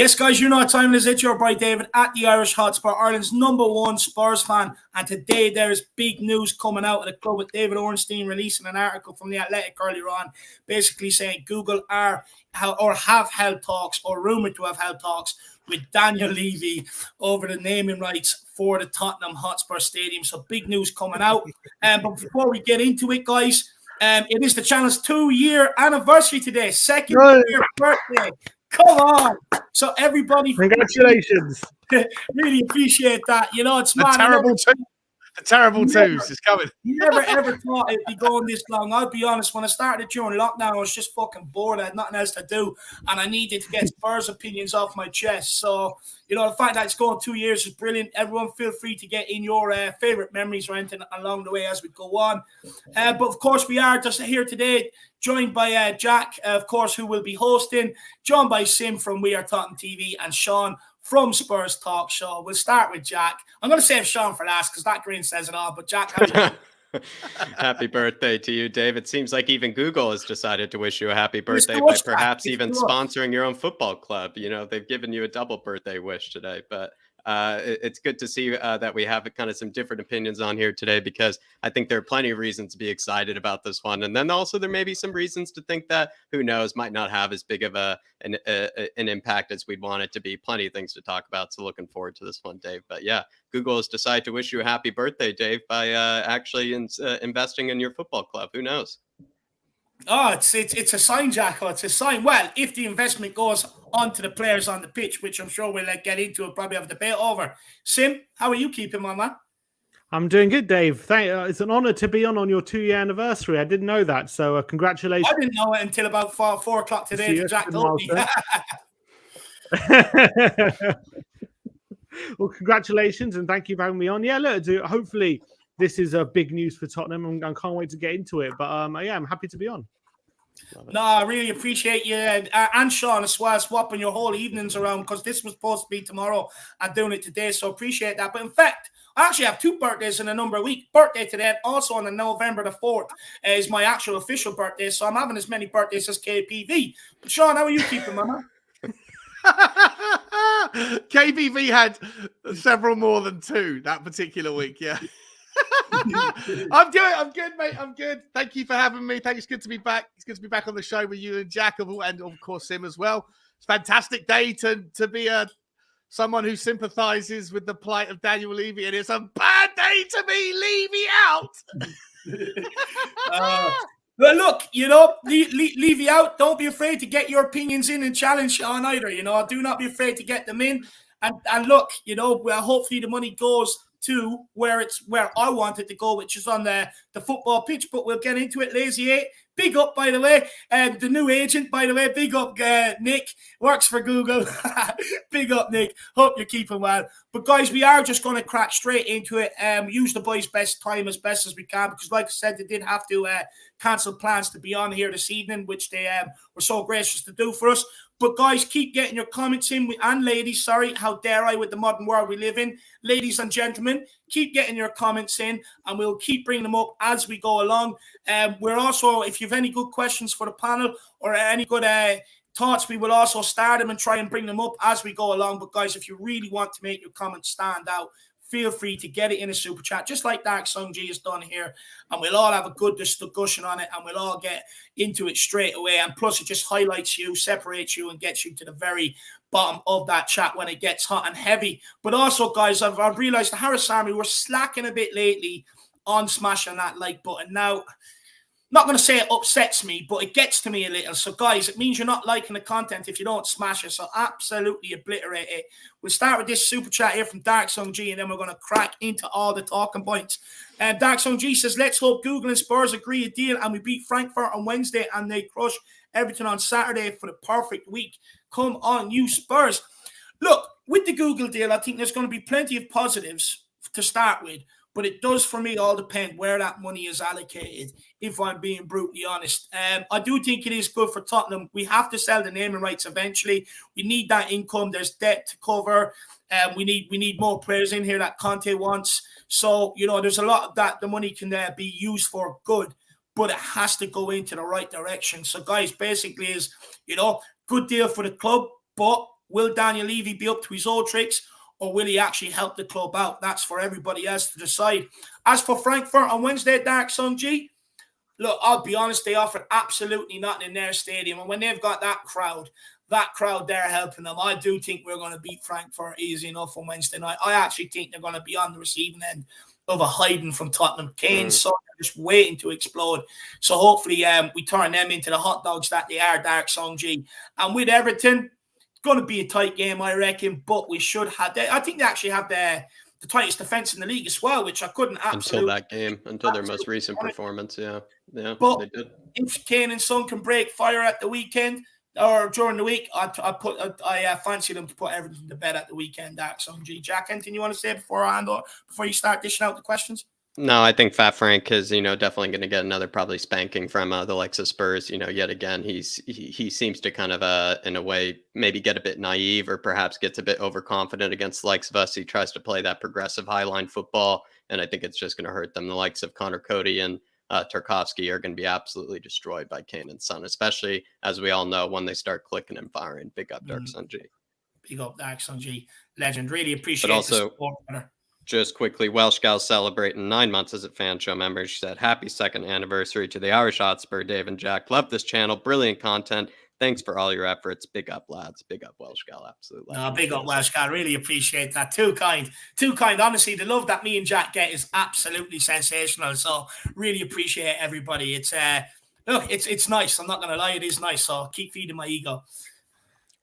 Yes, guys, you know what time it is. It's your boy David at the Irish Hotspur, Ireland's #1 Spurs fan. And today there is big news coming out of the club with David Ornstein releasing an article from The Athletic earlier on, basically saying Google have held talks or rumoured to have held talks with Daniel Levy over the naming rights for the Tottenham Hotspur Stadium. So big news coming out. But before we get into it, guys, it is the channel's 2-year anniversary today, second year birthday. Come on. So everybody, congratulations. Really appreciate that. You know, it's mad. The terrible twos is coming. Never ever thought it'd be going this long. I'll be honest, when I started during lockdown, I was just fucking bored. I had nothing else to do, and I needed to get Spurs opinions off my chest. So, you know, the fact that it's going 2 years is brilliant. Everyone feel free to get in your favourite memories or anything along the way as we go on. But of course, we are just here today, joined by Jack, of course, who will be hosting, joined by Sim from We Are Tottenham TV, and Sean from Spurs Talk Show. We'll start with Jack. I'm going to save Sean for last because that grin says it all. But Jack, how are you? Happy birthday to you, Dave. It seems like even Google has decided to wish you a happy birthday by perhaps even sponsoring your own football club. You know, they've given you a double birthday wish today, but it's good to see that we have kind of some different opinions on here today, because I think there are plenty of reasons to be excited about this one. And then also there may be some reasons to think that, who knows, might not have as big of an impact as we'd want it to be. Plenty of things to talk about. So looking forward to this one, Dave. But yeah, Google has decided to wish you a happy birthday, Dave, by actually investing in your football club. Who knows? Oh, it's a sign, Jack. It's a sign. Well, if the investment goes onto the players on the pitch, which I'm sure we'll get into and probably have a debate over. Sim, how are you keeping, my man? I'm doing good, Dave. It's an honour to be on your 2-year anniversary. I didn't know that, so congratulations. I didn't know it until about 4 o'clock today. Jack told me. Well, congratulations and thank you for having me on. Yeah, look, hopefully this is a big news for Tottenham, and I can't wait to get into it. But yeah, I'm happy to be on. No, I really appreciate you and Sean as well, swapping your whole evenings around, because this was supposed to be tomorrow and doing it today. So appreciate that. But in fact, I actually have 2 birthdays in a number of weeks. Birthday today, and also on the November the 4th is my actual official birthday. So I'm having as many birthdays as KPV. But Sean, how are you keeping, man? KPV had several more than 2 that particular week. Yeah. I'm good, mate. I'm good. Thank you for having me. It's good to be back. It's good to be back on the show with you and Jack, and of course Sim as well. It's a fantastic day to be someone who sympathizes with the plight of Daniel Levy, and it's a bad day to be Levy out. Well, look, you know, Levy out. Don't be afraid to get your opinions in and challenge Sean either. You know, do not be afraid to get them in. And look, you know, well, hopefully the money goes to where I want it to go, which is on the football pitch. But we'll get into it. Lazy 8, big up, by the way. The new agent, by the way, big up, Nick, works for Google. Big up, Nick. Hope you're keeping well. But guys, we are just going to crack straight into it. Use the boys' best time as best as we can, because like I said, they did have to cancel plans to be on here this evening, which they were so gracious to do for us. But guys, keep getting your comments in, and ladies, sorry, how dare I, with the modern world we live in. Ladies and gentlemen, keep getting your comments in, and we'll keep bringing them up as we go along. We're also, if you have any good questions for the panel or any good thoughts, we will also start them and try and bring them up as we go along. But guys, if you really want to make your comments stand out, feel free to get it in a super chat, just like Dark Song G has done here, and we'll all have a good discussion on it, and we'll all get into it straight away. And plus, it just highlights you, separates you, and gets you to the very bottom of that chat when it gets hot and heavy. But also, guys, I've realized the Harris Army were slacking a bit lately on smashing that like button. Now, not going to say it upsets me, but it gets to me a little. So, guys, it means you're not liking the content if you don't smash it. So, absolutely obliterate it. We'll start with this super chat here from Dark Song G, and then we're going to crack into all the talking points. Dark Song G says, let's hope Google and Spurs agree a deal, and we beat Frankfurt on Wednesday, and they crush everything on Saturday for the perfect week. Come on, you Spurs. Look, with the Google deal, I think there's going to be plenty of positives to start with. But it does, for me, all depend where that money is allocated, if I'm being brutally honest. I do think it is good for Tottenham. We have to sell the naming rights eventually. We need that income. There's debt to cover. We need more players in here that Conte wants. So, you know, there's a lot that the money can be used for good, but it has to go into the right direction. So, guys, basically is, you know, good deal for the club, but Will Daniel Levy be up to his old tricks, or will he actually help the club out? That's for everybody else to decide. As for Frankfurt on Wednesday, Dark Sun G, look, I'll be honest, they offered absolutely nothing in their stadium. And when they've got that crowd there helping them, I do think we're going to beat Frankfurt easy enough on Wednesday night. I actually think they're going to be on the receiving end of a hiding from Tottenham. Kane's son are just waiting to explode. So hopefully we turn them into the hot dogs that they are, Dark Song G. And with Everton, it's going to be a tight game, I reckon, but we should have... I think they actually have the tightest defense in the league as well, which I couldn't until that game, until their most recent performance. Yeah, but they did. If Kane and Son can break fire at the weekend or during the week, I fancy them to put everything to bed at the weekend. Dark Song G. Jack, anything you want to say before you start dishing out the questions? No, I think Fat Frank is, definitely going to get another probably spanking from the likes of Spurs. Yet again, he seems to kind of, in a way, maybe get a bit naive or perhaps gets a bit overconfident against the likes of us. He tries to play that progressive highline football, and I think it's just going to hurt them. The likes of Connor Cody and Tarkovsky are going to be absolutely destroyed by Kane and Son, especially, as we all know, when they start clicking and firing. Big up, Dark Sun G. Big up, Dark Sun G. Legend. Really appreciate but also, the support. Just quickly, Welsh Gal celebrating 9 months as a fan show member. She said, happy 2nd anniversary to the Irish Hotspur, Dave and Jack. Love this channel. Brilliant content. Thanks for all your efforts. Big up, lads. Big up, Welsh Gal. Absolutely. Big up, Welsh Gal. Really appreciate that. Too kind. Too kind. Honestly, the love that me and Jack get is absolutely sensational. So really appreciate everybody. It's look, it's nice. I'm not going to lie. It is nice. So keep feeding my ego.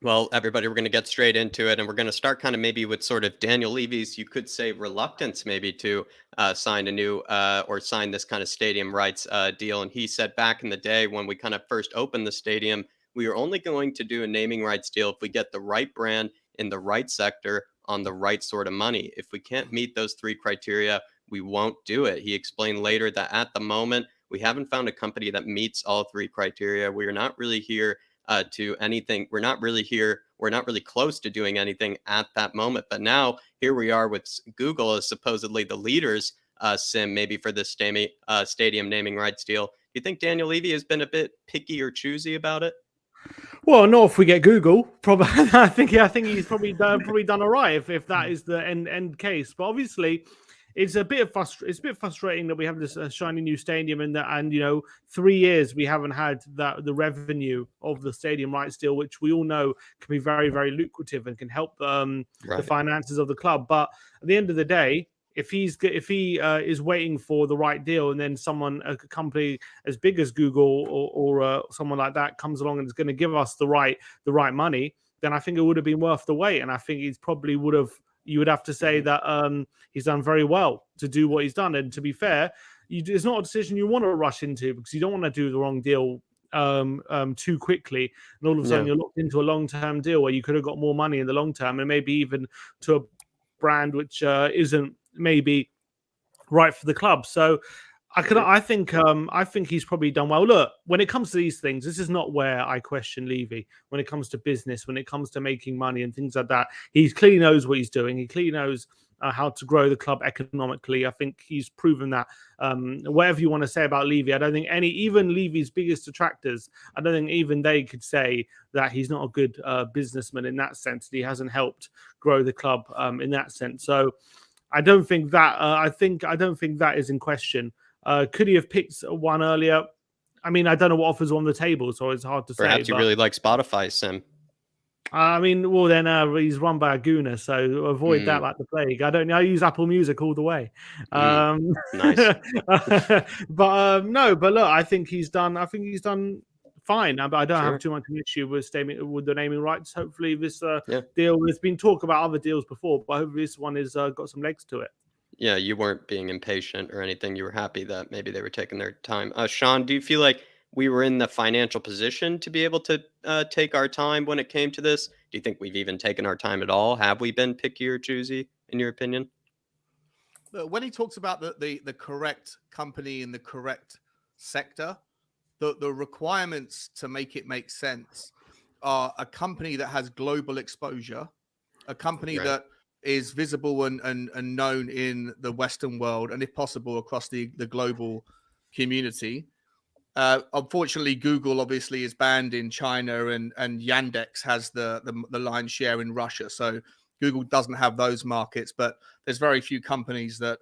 Well, everybody, we're going to get straight into it, and we're going to start kind of maybe with sort of Daniel Levy's, you could say, reluctance maybe to sign a new or sign this kind of stadium rights deal. And he said back in the day when we kind of first opened the stadium, we are only going to do a naming rights deal if we get the right brand in the right sector on the right sort of money. If we can't meet those 3 criteria, we won't do it. He explained later that at the moment, we haven't found a company that meets all 3 criteria. We are not really here to anything. We're not really close to doing anything at that moment. But now here we are with Google as supposedly the leaders sim maybe for this stadium naming rights deal. Do you think Daniel Levy has been a bit picky or choosy about it? Well, not if we get Google. Probably, I think he's probably done all right if that is the end case. But obviously, it's a bit frustrating that we have this shiny new stadium and 3 years we haven't had the revenue of the stadium rights deal, which we all know can be very, very lucrative and can help the finances of the club. But at the end of the day, if he is waiting for the right deal and then a company as big as Google or someone like that comes along and is going to give us the right money, then I think it would have been worth the wait. And I think he's probably would have. You would have to say that he's done very well to do what he's done. And to be fair, it's not a decision you want to rush into because you don't want to do the wrong deal too quickly. And all of a sudden you're locked into a long-term deal where you could have got more money in the long term and maybe even to a brand which isn't maybe right for the club. So I think he's probably done well. Look, when it comes to these things, this is not where I question Levy. When it comes to business, when it comes to making money and things like that, he clearly knows what he's doing. He clearly knows how to grow the club economically. I think he's proven that. Whatever you want to say about Levy, I don't think even Levy's biggest detractors, I don't think even they could say that he's not a good businessman in that sense. He hasn't helped grow the club in that sense. So I don't think that. I don't think that is in question. Could he have picked one earlier? I mean, I don't know what offers are on the table, so it's hard to say. Perhaps you really like Spotify, Sim. I mean, well, then he's run by a gooner, so avoid that like the plague. I don't know. I use Apple Music all the way. Nice. But look, I think he's done fine. But I don't have too much an issue with the naming rights. Hopefully, this deal. There's been talk about other deals before, but hopefully this one has got some legs to it. Yeah, you weren't being impatient or anything. You were happy that maybe they were taking their time. Sean, do you feel like we were in the financial position to be able to take our time when it came to this? Do you think we've even taken our time at all? Have we been picky or choosy, in your opinion? When he talks about the correct company in the correct sector, the requirements to make it make sense are a company that has global exposure, a company that is visible and known in the Western world, and if possible across the global community, Unfortunately, Google obviously is banned in China, and Yandex has the lion's share in Russia. So Google doesn't have those markets, but there's very few companies that,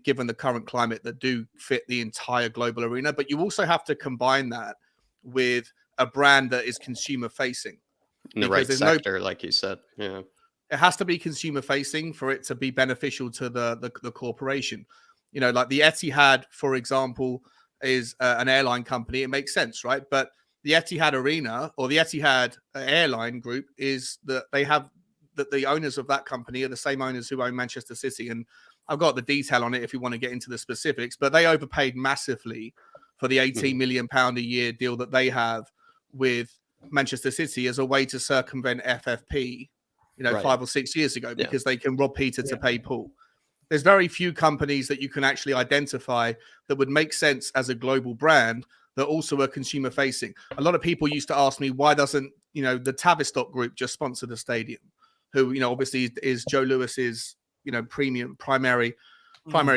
given the current climate, that do fit the entire global arena. But you also have to combine that with a brand that is consumer facing. In the right sector, like you said. Yeah. It has to be consumer facing for it to be beneficial to the corporation. You know, like the Etihad, for example, is an airline company. It makes sense, right? But the Etihad Arena or the Etihad airline group is that they have that the owners of that company are the same owners who own Manchester City. And I've got the detail on it if you want to get into the specifics, but they overpaid massively for the 18 million pound a year deal that they have with Manchester City as a way to circumvent FFP, 5 or 6 years ago, because they can rob Peter to pay Paul. There's very few companies that you can actually identify that would make sense as a global brand that also are consumer facing. A lot of people used to ask me, why doesn't, the Tavistock group just sponsor the stadium? Who, obviously is Joe Lewis's, primary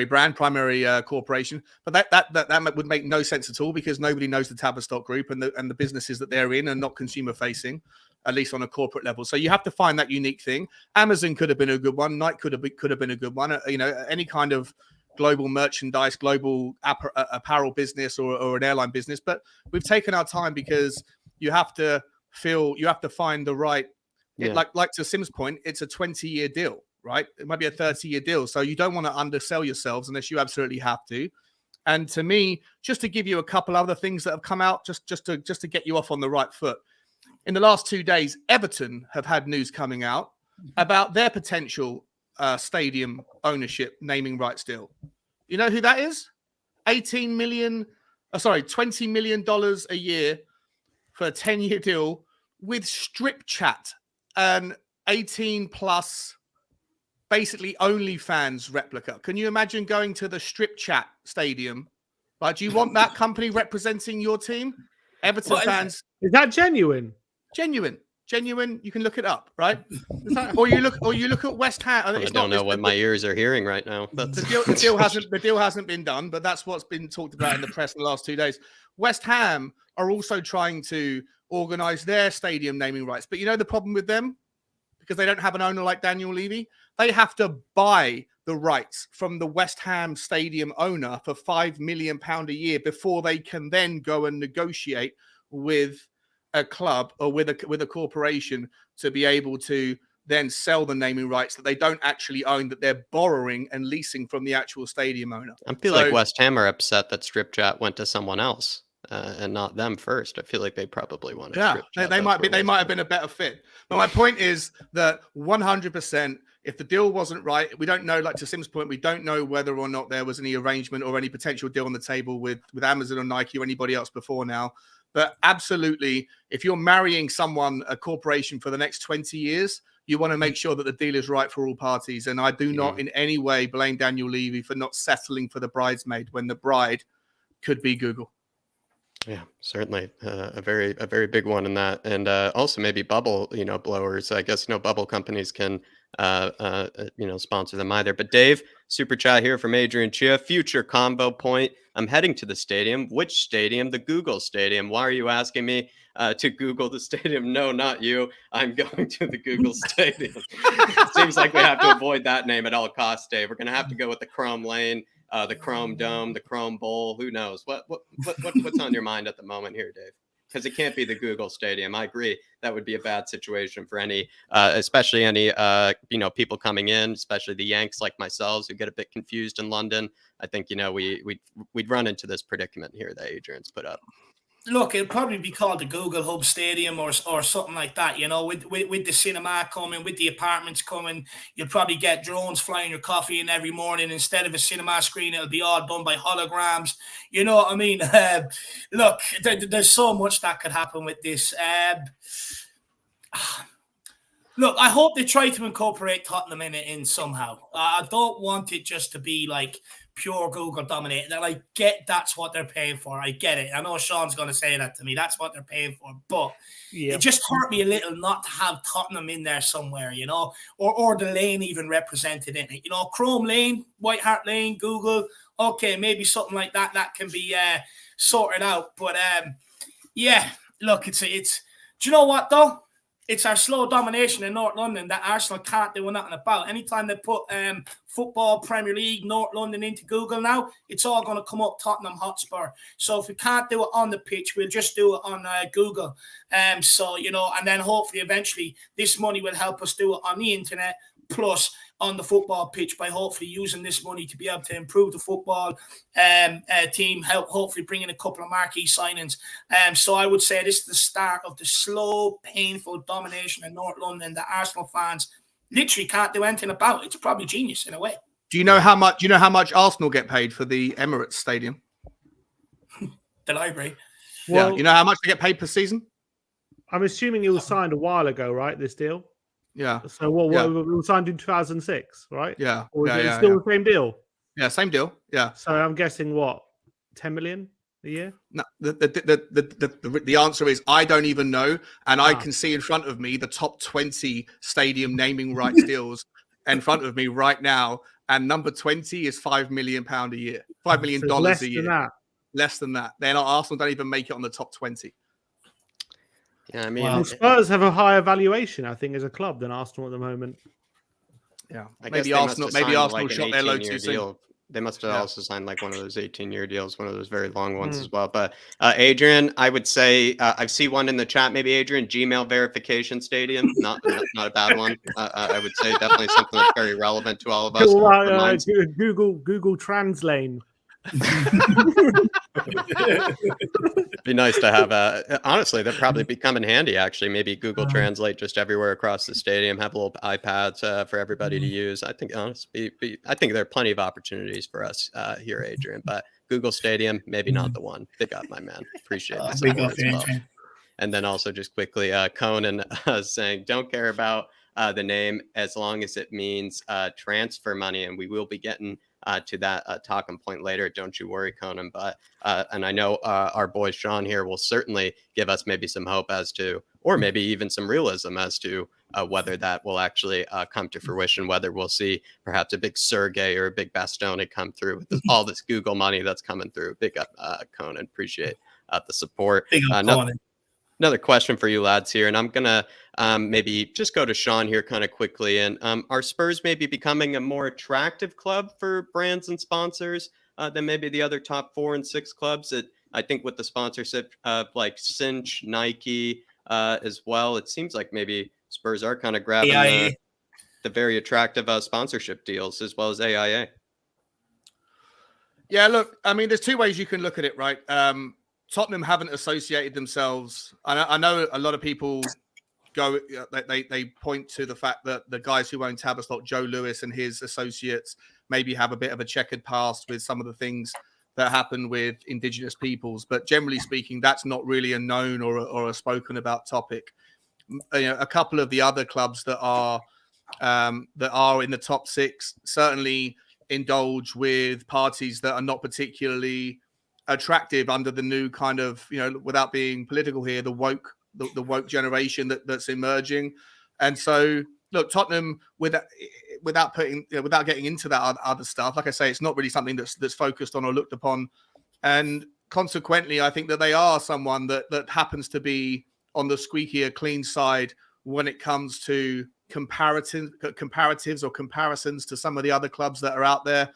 brand, primary corporation. But that would make no sense at all, because nobody knows the Tavistock group, and the businesses that they're in are not consumer facing, at least on a corporate level. So you have to find that unique thing. Amazon could have been a good one. Nike could have been a good one. Any kind of global merchandise, global apparel business or an airline business. But we've taken our time, because you have to find the right. Like to Sim's point, it's a 20-year deal, right? It might be a 30-year deal. So you don't want to undersell yourselves unless you absolutely have to. And to me, just to give you a couple other things that have come out, just to get you off on the right foot. In the last 2 days, Everton have had news coming out about their potential stadium ownership naming rights deal. You know who that is? $20 million a year for a 10-year deal with Strip Chat, an 18 plus, basically OnlyFans replica. Can you imagine going to the Strip Chat stadium? Like, do you want that company representing your team? Everton fans. Is that genuine? Genuine. You can look it up, right? Or you look at West Ham. I don't know what my ears are hearing right now. The deal hasn't been done, but that's what's been talked about in the press in the last 2 days. West Ham are also trying to organize their stadium naming rights, but the problem with them, because they don't have an owner like Daniel Levy, they have to buy the rights from the West Ham stadium owner for £5 million a year before they can then go and negotiate with a club or with a corporation to be able to then sell the naming rights that they don't actually own, that they're borrowing and leasing from the actual stadium owner. I feel like West Ham are upset that Strip Chat went to someone else and not them first. I feel like they probably wanted. Strip Chat. They might have been a better fit. But my point is that 100%, if the deal wasn't right, we don't know. Like to Sim's point, we don't know whether or not there was any arrangement or any potential deal on the table with Amazon or Nike or anybody else before now. But absolutely, if you're marrying a corporation for the next 20 years, you want to make sure that the deal is right for all parties. And I do not in any way blame Daniel Levy for not settling for the bridesmaid when the bride could be Google. Yeah, certainly a very big one in that, and also maybe bubble blowers. I guess bubble companies can sponsor them either. But Dave, super chat here from Adrian Chia. Future combo point. I'm heading to the stadium. Which stadium? The Google Stadium. Why are you asking me to Google the stadium? No, not you. I'm going to the Google Stadium. It seems like we have to avoid that name at all costs, Dave. We're going to have to go with the Chrome Lane, the Chrome Dome, the Chrome Bowl. Who knows? What's on your mind at the moment here, Dave? Because it can't be the Google Stadium. I agree. That would be a bad situation for any, especially any, people coming in, especially the Yanks like myself who get a bit confused in London. I think, we'd run into this predicament here that Adrian's put up. Look, it'll probably be called the Google Hub Stadium or something like that. With the cinema coming, with the apartments coming, you'll probably get drones flying your coffee in every morning. Instead of a cinema screen, it'll be all done by holograms. You know what I mean? Look, there's so much that could happen with this. Look, I hope they try to incorporate Tottenham in somehow. I don't want it just to be like pure Google dominated. And I get that's what they're paying for. I get it. I know Sean's going to say that to me. That's what they're paying for. But it just hurt me a little not to have Tottenham in there somewhere, or the lane even represented in it. Chrome Lane, White Hart Lane, Google. Okay, maybe something like that. That can be sorted out. But yeah, look, it's. Do you know what though? It's our slow domination in North London that Arsenal can't do nothing about. Anytime they put football, Premier League, North London into Google now, it's all going to come up Tottenham Hotspur. So if we can't do it on the pitch, we'll just do it on Google. So, you know, and then hopefully eventually this money will help us do it on the internet, plus on the football pitch by hopefully using this money to be able to improve the football team, help hopefully bring in a couple of marquee signings. So I would say this is the start of the slow, painful domination in North London that Arsenal fans literally can't do anything about. It's probably genius in a way. Do you know how much? Do you know how much Arsenal get paid for the Emirates Stadium? The library. Well, Yeah, you know how much they get paid per season? I'm assuming it was signed a while ago, right? This deal. Yeah. So what it was signed in 2006, right? Yeah. Or is yeah, it yeah, still yeah. the same deal? Yeah, same deal. Yeah. So I'm guessing what, 10 million a year? No, the answer is I don't even know, and I can see in front of me the top 20 stadium naming rights deals in front of me right now, and number 20 is £5 million a year, $5 million So less a year. than that. Less than that. They're not. Arsenal don't even make it on the top 20. Yeah, I mean, Well, Spurs have a higher valuation, I think, as a club than Arsenal at the moment. Yeah, I guess maybe they must Arsenal. have Maybe signed, Arsenal like, an shot their load 18-year too soon. deal. They must have Yeah. also signed like one of those 18-year deals, one of those very long ones as well. But Adrian, I would say I see one in the chat. Maybe Adrian, Gmail verification stadium, not a bad one. I would say definitely something that's very relevant to all of us. Reminds- Google Translate. be nice to have honestly, that'd probably be coming handy actually. Maybe Google Translate just everywhere across the stadium, have little iPads for everybody to use. I think honestly, I think there are plenty of opportunities for us here, Adrian, but Google Stadium, maybe not the one. Big up, my man. Appreciate the Big support up, as well. Adrian. And then also just quickly, Conan saying, don't care about the name as long as it means transfer money. And we will be getting to that talking point later. Don't you worry, Conan. But and I know our boy Sean here will certainly give us maybe some hope as to, or maybe even some realism as to whether that will actually come to fruition, whether we'll see perhaps a big Sergey or a big Bastoni come through with all this Google money that's coming through. Big up, Conan. Appreciate the support. Big up, Conan. Another question for you lads here, and I'm gonna maybe just go to Sean here kind of quickly. And are Spurs maybe becoming a more attractive club for brands and sponsors than maybe the other top 4 and 6 clubs? That I think with the sponsorship of like Cinch, Nike as well, it seems like maybe Spurs are kind of grabbing the very attractive sponsorship deals as well as AIA. Yeah, look, I mean, there's two ways you can look at it, right? Tottenham haven't associated themselves. I know a lot of people go, they point to the fact that the guys who own Tavistock, Joe Lewis and his associates, maybe have a bit of a checkered past with some of the things that happen with indigenous peoples. But generally speaking, that's not really a known or a spoken about topic. You know, a couple of the other clubs that are in the top 6 certainly indulge with parties that are not particularly attractive under the new kind of, you know, without being political here, the woke generation that's emerging. And so look, Tottenham, without getting into that other stuff, like I say, it's not really something that's focused on or looked upon. And consequently, I think that they are someone that happens to be on the squeakier clean side when it comes to comparatives or comparisons to some of the other clubs that are out there.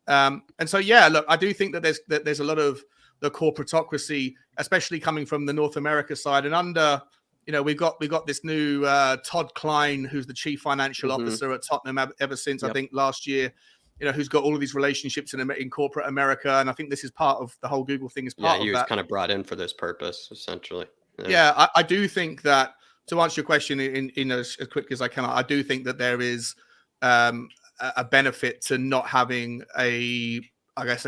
And so, yeah, look, I do think that there's a lot of the corporatocracy, especially coming from the North America side. And under, you know, we've got this new Todd Klein, who's the chief financial officer at Tottenham ever since, I think, last year, you know, who's got all of these relationships in corporate America. And I think this is part of the whole Google thing. Is part of that. He was kind of brought in for this purpose, essentially. Yeah, I do think that, to answer your question in as quick as I can, I do think that there is a benefit to not having a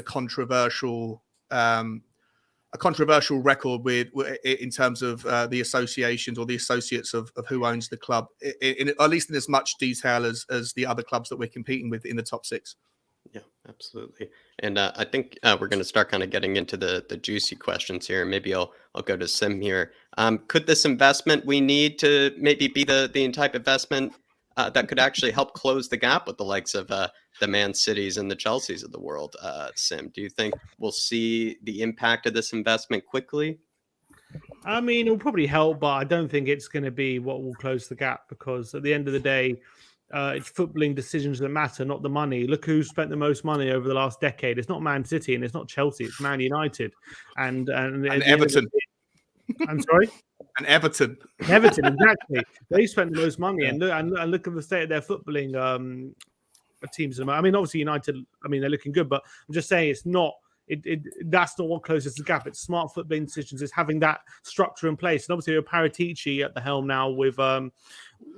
controversial record in terms of the associations or the associates of who owns the club, at least in as much detail as the other clubs that we're competing with in the top 6. Yeah, absolutely. And I think we're going to start kind of getting into the juicy questions here. Maybe I'll go to Sim here. Could this investment we need to maybe be the type of investment that could actually help close the gap with the likes of the Man Cities and the Chelseas of the world. Sim, do you think we'll see the impact of this investment quickly? I mean, it'll probably help, but I don't think it's going to be what will close the gap, because at the end of the day, it's footballing decisions that matter, not the money. Look who's spent the most money over the last decade. It's not Man City and it's not Chelsea. It's Man United and Everton. I'm sorry. And Everton, exactly. They spent the most money, and look at the state of their footballing teams. I mean, obviously United. I mean, they're looking good, but I'm just saying it's not. That's not what closes the gap. It's smart footballing decisions. It's having that structure in place. And obviously, with Paratici at the helm now, with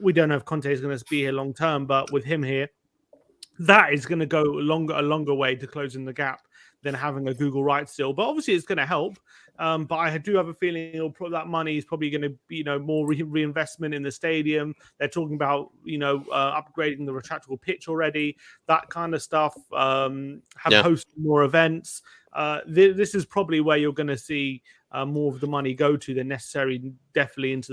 we don't know if Conte is going to be here long term, but with him here, that is going to go a longer way to closing the gap than having a Google right still. But obviously, it's going to help. But I do have a feeling that money is probably going to be, more reinvestment in the stadium. They're talking about, upgrading the retractable pitch already, that kind of stuff. Hosting more events. This is probably where you're going to see more of the money go to than necessarily definitely into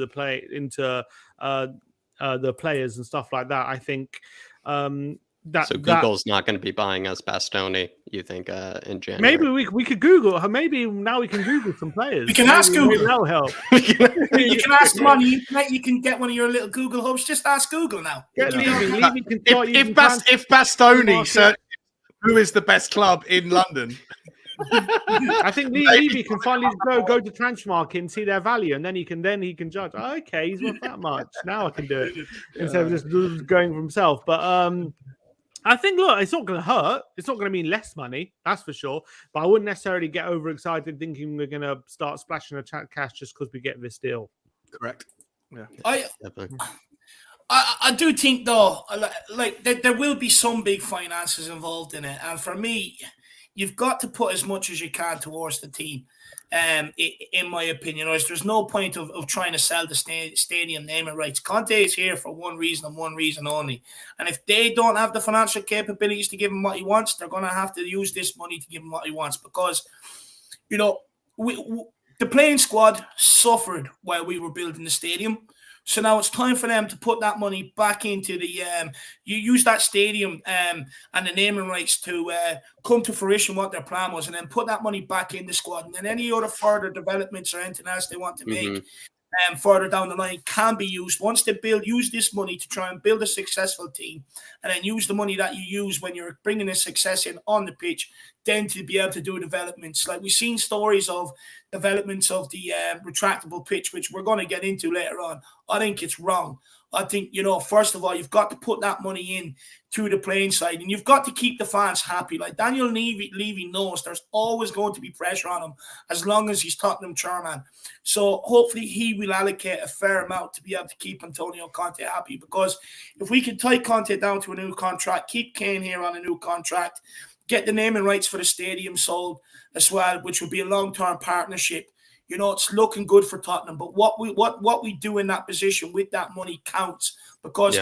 the players and stuff like that. I think. So Google's not going to be buying us Bastoni, you think, in January? Maybe we could Google. Maybe now we can Google some players. We can ask Google. Maybe that'll help. You can ask them on the internet. You can get one of your little Google hubs. Just ask Google now. If Bastoni searches who is the best club in London, I think Levy can finally go to Transfermarkt and see their value, and then he can judge. Oh, okay, he's worth that much. Now I can do it instead of just going for himself. But I think, look, it's not going to hurt. It's not going to mean less money, that's for sure. But I wouldn't necessarily get overexcited thinking we're going to start splashing a cash just because we get this deal. Correct. Yeah. I do think, though, like there will be some big finances involved in it. And for me, you've got to put as much as you can towards the team, in my opinion. Or there's no point of trying to sell the stadium naming rights. Conte is here for one reason and one reason only. And if they don't have the financial capabilities to give him what he wants, they're going to have to use this money to give him what he wants. Because, the playing squad suffered while we were building the stadium. So now it's time for them to put that money back into the you use that stadium and the naming rights to come to fruition what their plan was, and then put that money back in the squad. And then any other further developments or anything else they want to make further down the line can be used. Once they use this money to try and build a successful team, and then use the money that you use when you're bringing a success in on the pitch, then to be able to do developments. Like we've seen stories of developments of the retractable pitch, which we're going to get into later on. I think it's wrong. I think, first of all, you've got to put that money in to the playing side, and you've got to keep the fans happy. Like Daniel Levy knows there's always going to be pressure on him as long as he's Tottenham chairman. So hopefully he will allocate a fair amount to be able to keep Antonio Conte happy, because if we can tie Conte down to a new contract, keep Kane here on a new contract, get the naming rights for the stadium sold as well, which would be a long-term partnership. It's looking good for Tottenham. But what we do in that position with that money counts, because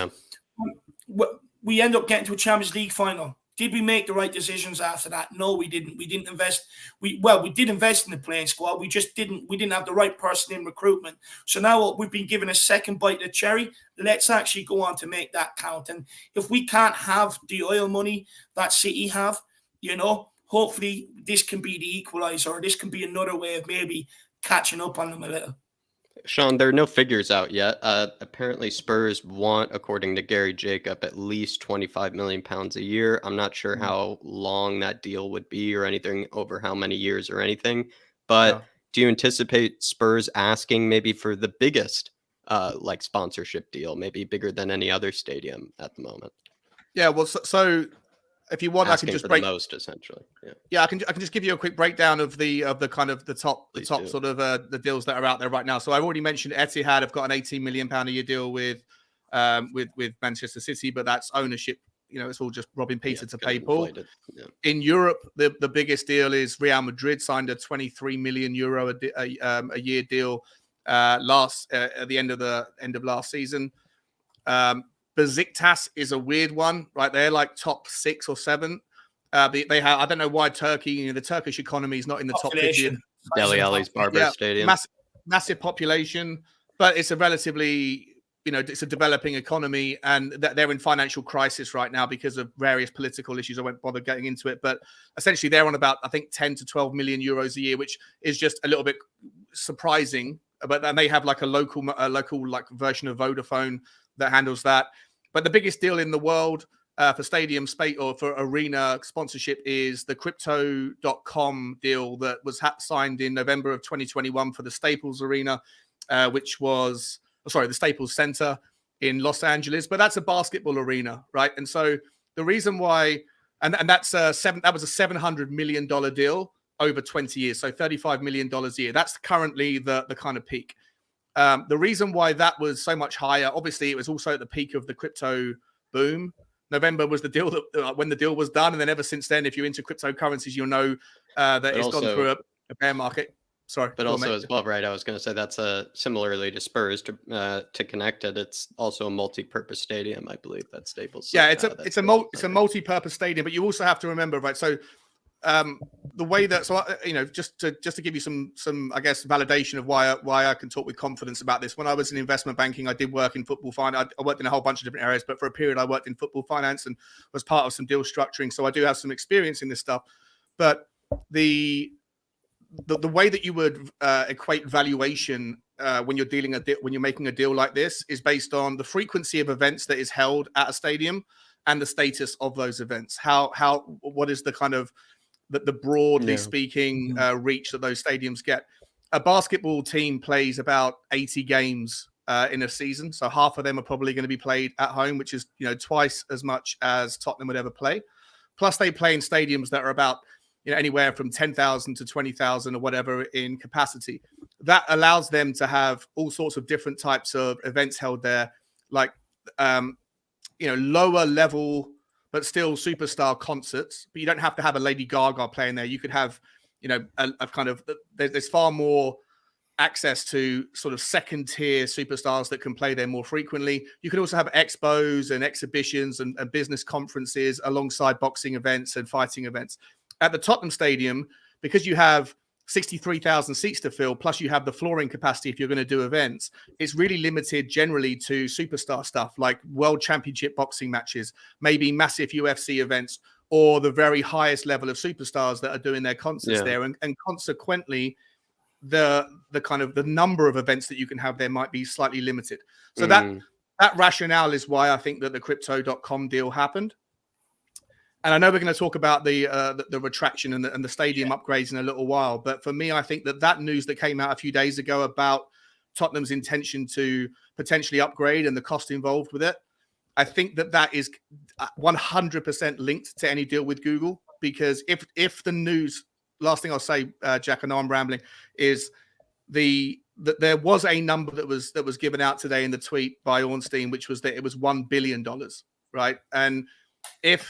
we end up getting to a Champions League final. Did we make the right decisions after that? No, we didn't. We didn't invest. We did invest in the playing squad. We just didn't. We didn't have the right person in recruitment. So now we've been given a second bite of the cherry. Let's actually go on to make that count. And if we can't have the oil money that City have, hopefully this can be the equalizer, or this can be another way of maybe catching up on them a little. Sean, there are no figures out yet. Apparently Spurs want, according to Gary Jacob, at least £25 million a year. I'm not sure how long that deal would be or anything, over how many years or anything. But do you anticipate Spurs asking maybe for the biggest sponsorship deal, maybe bigger than any other stadium at the moment? Yeah, well, so if you want, asking I can just for break the most, essentially. I can just give you a quick breakdown of the kind of the top sort of the deals that are out there right now. So I've already mentioned Etihad have got an £18 million a year deal with Manchester City, but that's ownership. It's all just robbing Peter to pay Paul. In Europe, the biggest deal is Real Madrid signed a €23 million a year deal at the end of last season. Besiktas is a weird one, right? They're like top 6 or 7. They have, I don't know why Turkey, the Turkish economy is not in the top 50. Dele Alli's Barber Stadium. Massive population, but it's a relatively it's a developing economy and that they're in financial crisis right now because of various political issues. I won't bother getting into it, but essentially they're on about, I think, 10 to 12 million euros a year, which is just a little bit surprising. But then they have like a local like version of Vodafone that handles that. But the biggest deal in the world for stadium space or for arena sponsorship is the Crypto.com deal that was signed in November of 2021 for the Staples Arena, which was, the Staples Center in Los Angeles. But that's a basketball arena, right? And so the reason why, and that's that was a $700 million deal over 20 years, so $35 million a year. That's currently the kind of peak. The reason why that was so much higher, obviously, it was also at the peak of the crypto boom. November was the deal that when the deal was done, and then ever since then, if you're into cryptocurrencies, you'll know that it's gone through a bear market. Sorry, but also as well, right? I was going to say that's similarly to Spurs to Connected. It's also a multi-purpose stadium, I believe. That Staples. Yeah, it's a multi-purpose stadium, but you also have to remember, right? So the way that, just to give you some I guess validation of why I can talk with confidence about this. When I was in investment banking, I did work in football finance. I worked in a whole bunch of different areas, but for a period I worked in football finance and was part of some deal structuring. So I do have some experience in this stuff. But the way that you would equate valuation when you're making a deal like this is based on the frequency of events that is held at a stadium and the status of those events. What is the kind of the broadly speaking reach that those stadiums get. A basketball team plays about 80 games in a season, so half of them are probably going to be played at home, which is twice as much as Tottenham would ever play. Plus, they play in stadiums that are about anywhere from 10,000 to 20,000 or whatever in capacity. That allows them to have all sorts of different types of events held there, like lower level but still superstar concerts. But you don't have to have a Lady Gaga playing there. You could have, a kind of, there's far more access to sort of second tier superstars that can play there more frequently. You can also have expos and exhibitions and business conferences alongside boxing events and fighting events. At the Tottenham Stadium, because you have 63,000 seats to fill, plus you have the flooring capacity if you're going to do events, it's really limited generally to superstar stuff like world championship boxing matches, maybe massive UFC events, or the very highest level of superstars that are doing their concerts there. And consequently, the kind of the number of events that you can have there might be slightly limited. So that rationale is why I think that the Crypto.com deal happened. And I know we're going to talk about the retraction and the stadium upgrades in a little while. But for me, I think that news that came out a few days ago about Tottenham's intention to potentially upgrade and the cost involved with it, I think that is 100% linked to any deal with Google. Because if the news, last thing I'll say, Jack, I know I'm rambling, is that there was a number that was given out today in the tweet by Ornstein, which was that it was $1 billion, right? And if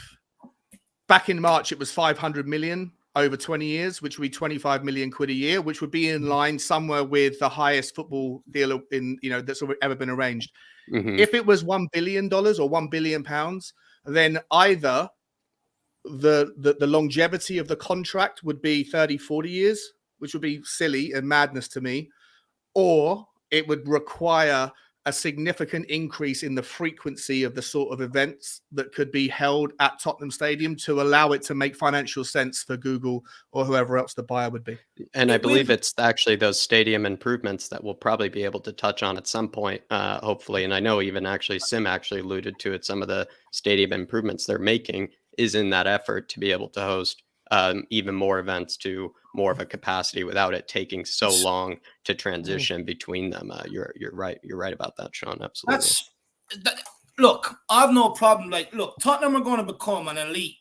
back in March, it was 500 million over 20 years, which would be 25 million quid a year, which would be in line somewhere with the highest football deal in that's ever been arranged. Mm-hmm. If it was $1 billion or £1 billion, then either the longevity of the contract would be 30, 40 years, which would be silly and madness to me, or it would require a significant increase in the frequency of the sort of events that could be held at Tottenham Stadium to allow it to make financial sense for Google or whoever else the buyer would be. And I believe it's actually those stadium improvements that we'll probably be able to touch on at some point, hopefully. And I know even actually Sim actually alluded to it. Some of the stadium improvements they're making is in that effort to be able to host even more events to more of a capacity without it taking so long to transition between them. You're right. You're right about that, Sean. Absolutely. Look, I have no problem. Look, Tottenham are going to become an elite,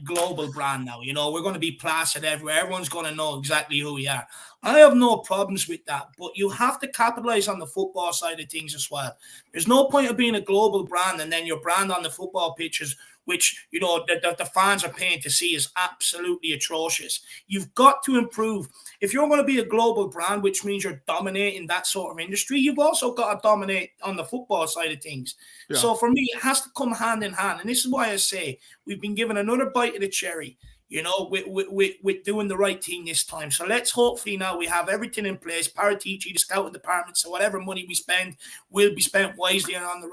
global brand now. We're going to be plastered everywhere. Everyone's going to know exactly who we are. I have no problems with that, but you have to capitalize on the football side of things as well. There's no point of being a global brand and then your brand on the football pitches, which, the fans are paying to see, is absolutely atrocious. You've got to improve. If you're going to be a global brand, which means you're dominating that sort of industry, you've also got to dominate on the football side of things. Yeah. So for me, it has to come hand in hand. And this is why I say we've been given another bite of the cherry. you know, with doing the right thing this time. So let's hopefully now we have everything in place. Paratici, the scouting department, so whatever money we spend will be spent wisely and on the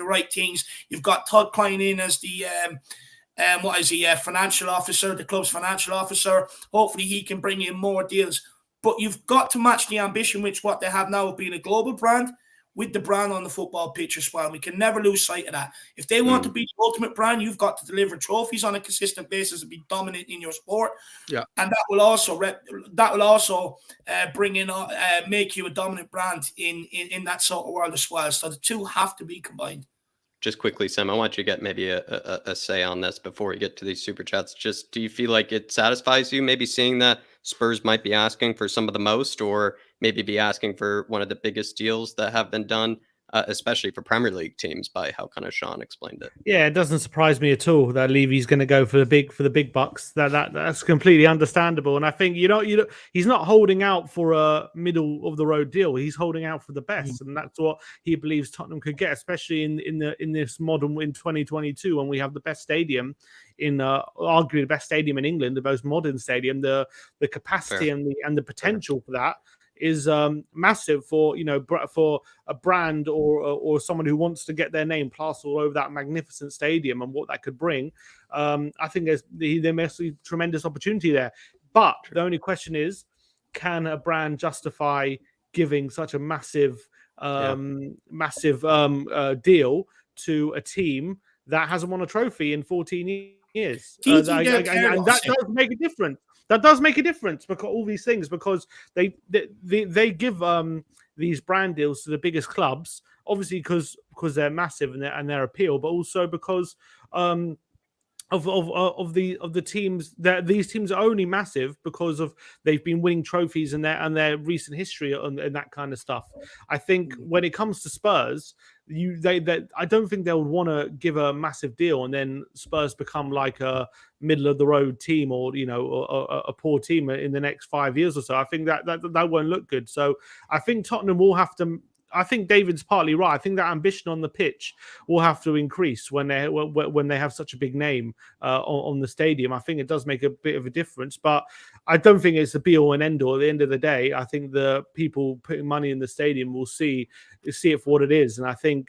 right things. You've got Todd Klein in as the financial officer, the club's financial officer. Hopefully he can bring in more deals. But you've got to match the ambition with what they have now of being a global brand with the brand on the football pitch as well. We can never lose sight of that. If they want to be the ultimate brand, you've got to deliver trophies on a consistent basis and be dominant in your sport. Yeah, and that will also bring in make you a dominant brand in that sort of world as well. So the two have to be combined. Just quickly, Sam, I want you to get maybe a say on this before we get to these super chats. Just, do you feel like it satisfies you maybe seeing that Spurs might be asking for some of the most, or maybe be asking for one of the biggest deals that have been done, especially for Premier League teams, by how kind of Sean explained it? Yeah, it doesn't surprise me at all that Levy's going to go for the big bucks. That's completely understandable, and I think he's not holding out for a middle of the road deal. He's holding out for the best, and that's what he believes Tottenham could get, especially in this modern in 2022 when we have the best stadium in arguably the best stadium in England, the most modern stadium. The capacity and the potential for that is massive for for a brand or someone who wants to get their name plastered all over that magnificent stadium and what that could bring. I think there must be tremendous opportunity there. But the only question is, can a brand justify giving such a massive deal to a team that hasn't won a trophy in 14 years? And that does make a difference. That does make a difference because all these things, because they give these brand deals to the biggest clubs, obviously because they're massive and their appeal, but also because of the teams that these teams are only massive because of they've been winning trophies and their recent history and that kind of stuff. I think when it comes to Spurs, I don't think they would want to give a massive deal and then Spurs become like a middle of the road team or a poor team in the next 5 years or so. I think that won't look good. So I think Tottenham will have to. I think David's partly right. I think that ambition on the pitch will have to increase when they have such a big name on the stadium. I think it does make a bit of a difference, but I don't think it's a be all and end all. At the end of the day, I think the people putting money in the stadium will see it for what it is. And I think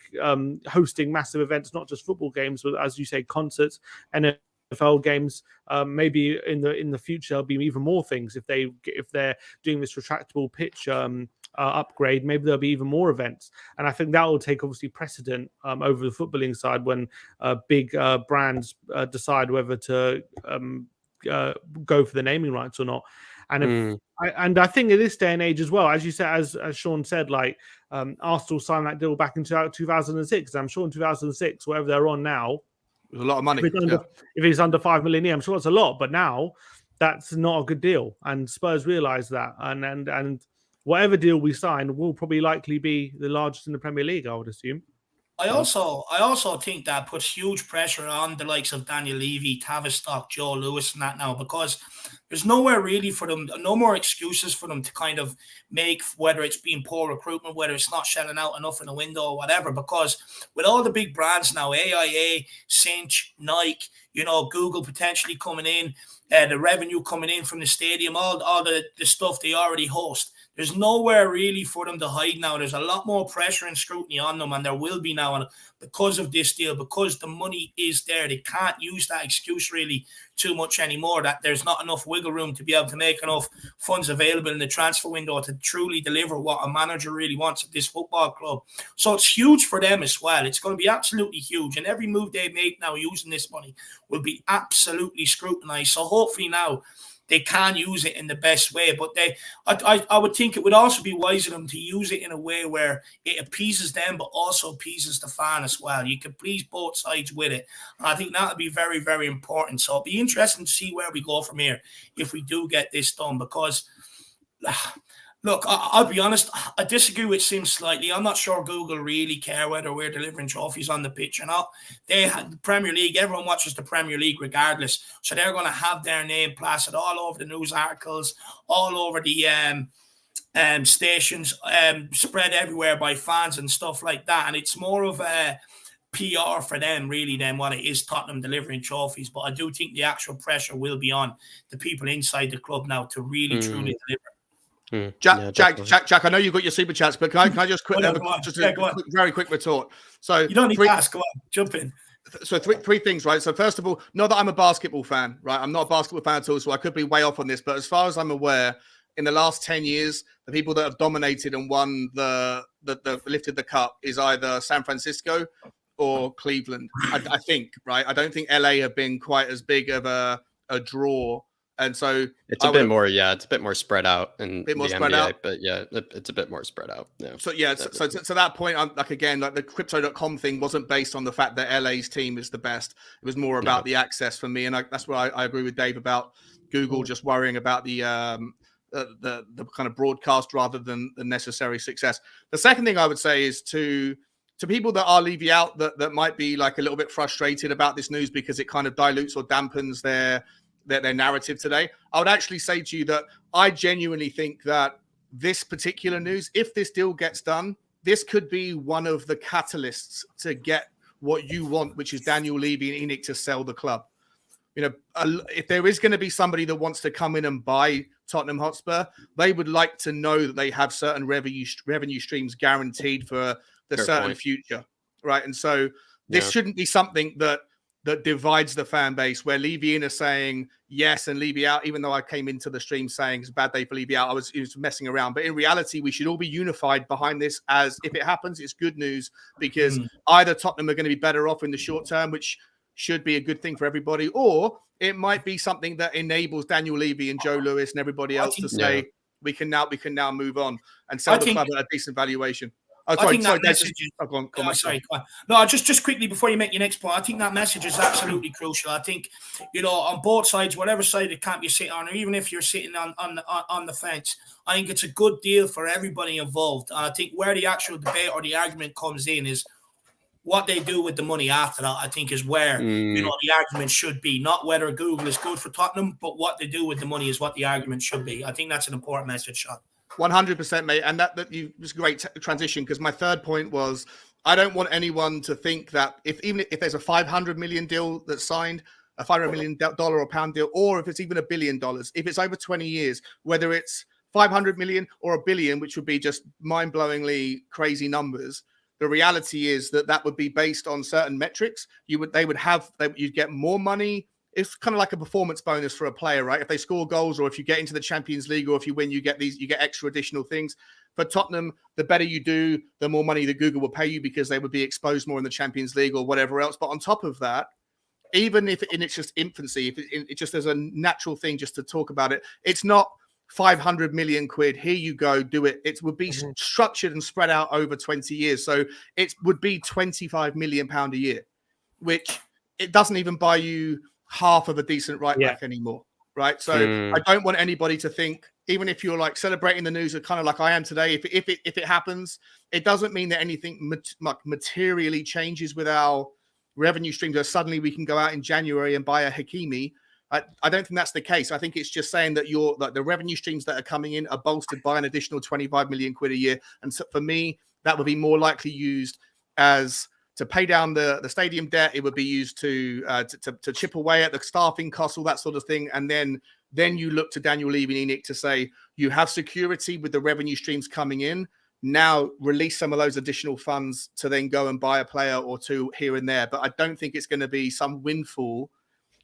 hosting massive events, not just football games, but as you say, concerts and NFL games, maybe in the future there'll be even more things if they're doing this retractable pitch upgrade. Maybe there'll be even more events, and I think that will take obviously precedent over the footballing side when big brands decide whether to go for the naming rights or not. And I think in this day and age as well, as you said, as Sean said, like Arsenal signed that deal back in 2006. I'm sure in 2006, whatever they're on now, there's a lot of money. If it's under 5 million, I'm sure it's a lot, but now that's not a good deal, and Spurs realise that, and whatever deal we sign will probably likely be the largest in the Premier League, I would assume. I also think that puts huge pressure on the likes of Daniel Levy, Tavistock, Joe Lewis, and that now, because there's nowhere really for them, no more excuses for them to kind of make, whether it's being poor recruitment, whether it's not shelling out enough in the window or whatever, because with all the big brands now, AIA, Cinch, Nike, Google potentially coming in, the revenue coming in from the stadium, all the stuff they already host. There's nowhere really for them to hide now. There's a lot more pressure and scrutiny on them, and there will be now, and because of this deal, because the money is there, they can't use that excuse really too much anymore, that there's not enough wiggle room to be able to make enough funds available in the transfer window to truly deliver what a manager really wants at this football club. So it's huge for them as well. It's going to be absolutely huge, and every move they make now using this money will be absolutely scrutinized. So hopefully now they can use it in the best way, but I would think it would also be wise of them to use it in a way where it appeases them, but also appeases the fan as well. You can please both sides with it. And I think that would be very, very important. So it'll be interesting to see where we go from here if we do get this done, because look, I'll be honest, I disagree with Sim slightly. I'm not sure Google really care whether we're delivering trophies on the pitch or not. They have the Premier League. Everyone watches the Premier League regardless. So they're going to have their name plastered all over the news articles, all over the stations, spread everywhere by fans and stuff like that. And it's more of PR for them really than what it is Tottenham delivering trophies. But I do think the actual pressure will be on the people inside the club now to really truly deliver. Jack, I know you've got your super chats, but can I just quick, very quick retort? So you don't need to ask. Go on, jump in. So three things, right? So first of all, not that I'm a basketball fan, right? I'm not a basketball fan at all, so I could be way off on this. But as far as I'm aware, in the last 10 years, the people that have dominated and won the lifted the cup is either San Francisco or Cleveland. I think, right? I don't think LA have been quite as big of a draw. And so it's a bit more, it's a bit more spread out in the NBA, but yeah, it's a bit more spread out. Yeah. So yeah, so to that point, I'm like, again, like the crypto.com thing wasn't based on the fact that LA's team is the best. It was more about the access for me, and that's where I agree with Dave about Google just worrying about the kind of broadcast rather than the necessary success. The second thing I would say is to people that are Levy out that might be like a little bit frustrated about this news because it kind of dilutes or dampens their narrative today. I would actually say to you that I genuinely think that this particular news, if this deal gets done, this could be one of the catalysts to get what you want, which is Daniel Levy and ENIC to sell the club. You know, if there is going to be somebody that wants to come in and buy Tottenham Hotspur, they would like to know that they have certain revenue streams guaranteed for the certain future, right? And so this shouldn't be something that divides the fan base, where Levy in are saying yes and Levy out, even though I came into the stream saying it's a bad day for Levy out. I was messing around. But in reality, we should all be unified behind this, as if it happens, it's good news, because either Tottenham are going to be better off in the short term, which should be a good thing for everybody, or it might be something that enables Daniel Levy and Joe Lewis and everybody else to say we can now move on and sell the club at a decent valuation. Oh, sorry, I think that message is. Go on. No, just quickly before you make your next point, I think that message is absolutely crucial. I think, you know, on both sides, whatever side it can't be sitting on, or even if you're sitting on the fence, I think it's a good deal for everybody involved. I think where the actual debate or the argument comes in is what they do with the money after that. I think is where you know the argument should be, not whether Google is good for Tottenham, but what they do with the money is what the argument should be. I think that's an important message, Sean. 100%, mate. And that you was a great transition, because my third point was I don't want anyone to think that if there's a $500 million deal that's signed, a $500 million or pound deal, or if it's even $1 billion, if it's over 20 years, whether it's 500 million or $1 billion, which would be just mind-blowingly crazy numbers, the reality is that would be based on certain metrics. You'd get more money. It's kind of like a performance bonus for a player, right? If they score goals, or if you get into the Champions League, or if you win, you get extra additional things. For Tottenham, the better you do, the more money that Google will pay you, because they would be exposed more in the Champions League or whatever else. But on top of that, even if it's just infancy, if it just as a natural thing just to talk about it, it's not 500 million quid. Here you go, do it. It would be structured and spread out over 20 years. So it would be £25 million a year, which it doesn't even buy you half of a decent right back anymore, right? So I don't want anybody to think, even if you're like celebrating the news, kind of like I am today, if it happens, it doesn't mean that anything materially changes with our revenue streams, or suddenly we can go out in January and buy a Hakimi. I don't think that's the case. I think it's just saying that the revenue streams that are coming in are bolstered by an additional 25 million quid a year. And so for me, that would be more likely used as to pay down the stadium debt. It would be used to chip away at the staffing costs, all that sort of thing. And then you look to Daniel Levy and ENIC to say, you have security with the revenue streams coming in. Now release some of those additional funds to then go and buy a player or two here and there. But I don't think it's going to be some windfall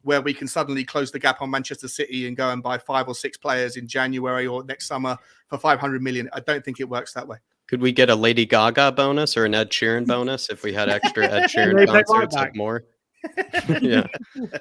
where we can suddenly close the gap on Manchester City and go and buy 5 or 6 players in January or next summer for 500 million. I don't think it works that way. Could we get a Lady Gaga bonus or an Ed Sheeran bonus if we had extra Ed Sheeran concerts like more? Yeah,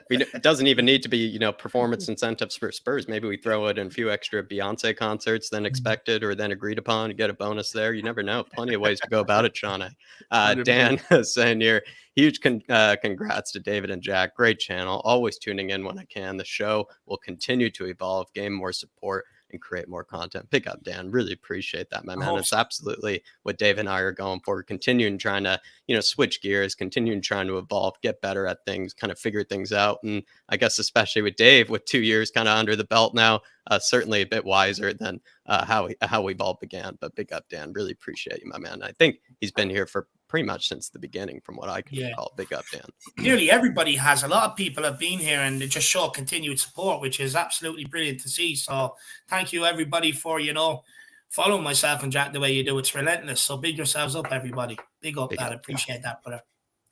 it doesn't even need to be, performance incentives for Spurs. Maybe we throw it in a few extra Beyonce concerts than expected or then agreed upon. You get a bonus there. You never know. Plenty of ways to go about it, Shawnee. Dan is saying here, huge congrats to David and Jack. Great channel. Always tuning in when I can. The show will continue to evolve, gain more support, and create more content. Pick up, Dan. Really appreciate that, my man. It's absolutely what Dave and I are going for. Continuing trying to, switch gears, continuing trying to evolve, get better at things, kind of figure things out. And I guess especially with Dave, with 2 years kind of under the belt now, certainly a bit wiser than how we've all began. But big up, Dan. Really appreciate you, my man. I think he's been here for pretty much since the beginning, from what I can recall. Big up, Dan. Nearly everybody has. A lot of people have been here and they just show continued support, which is absolutely brilliant to see. So thank you, everybody, for, following myself and Jack the way you do. It's relentless. So big yourselves up, everybody. Big up that. I appreciate that, brother.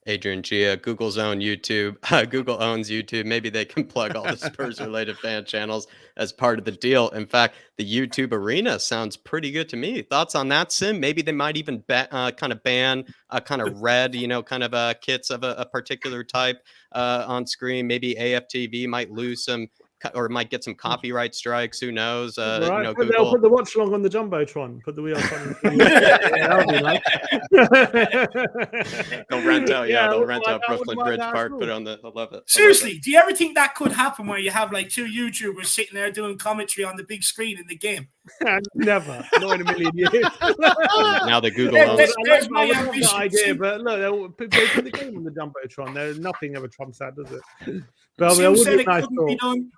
Adrian Gia, Google's own YouTube. Google owns YouTube. Maybe they can plug all the Spurs-related fan channels as part of the deal. In fact, the YouTube Arena sounds pretty good to me. Thoughts on that, Sim? Maybe they might even kind of ban kind of red, kind of kits of a particular type on screen. Maybe AFTV might lose some, or might get some copyright strikes. Who knows? Right. Google. They'll put the watch along on the Jumbotron. Put the wheel on. That'll be nice. They'll rent out, they'll rent out Brooklyn Bridge Park. Put on the. I love it. Seriously, do you ever think that could happen where you have like two YouTubers sitting there doing commentary on the big screen in the game? Never, not in a million years. Now the Google owns. There's my I love ambition. that idea, but look, they put the game on the Jumbotron. There's nothing ever trumps that, does it? But Sim said it couldn't be done.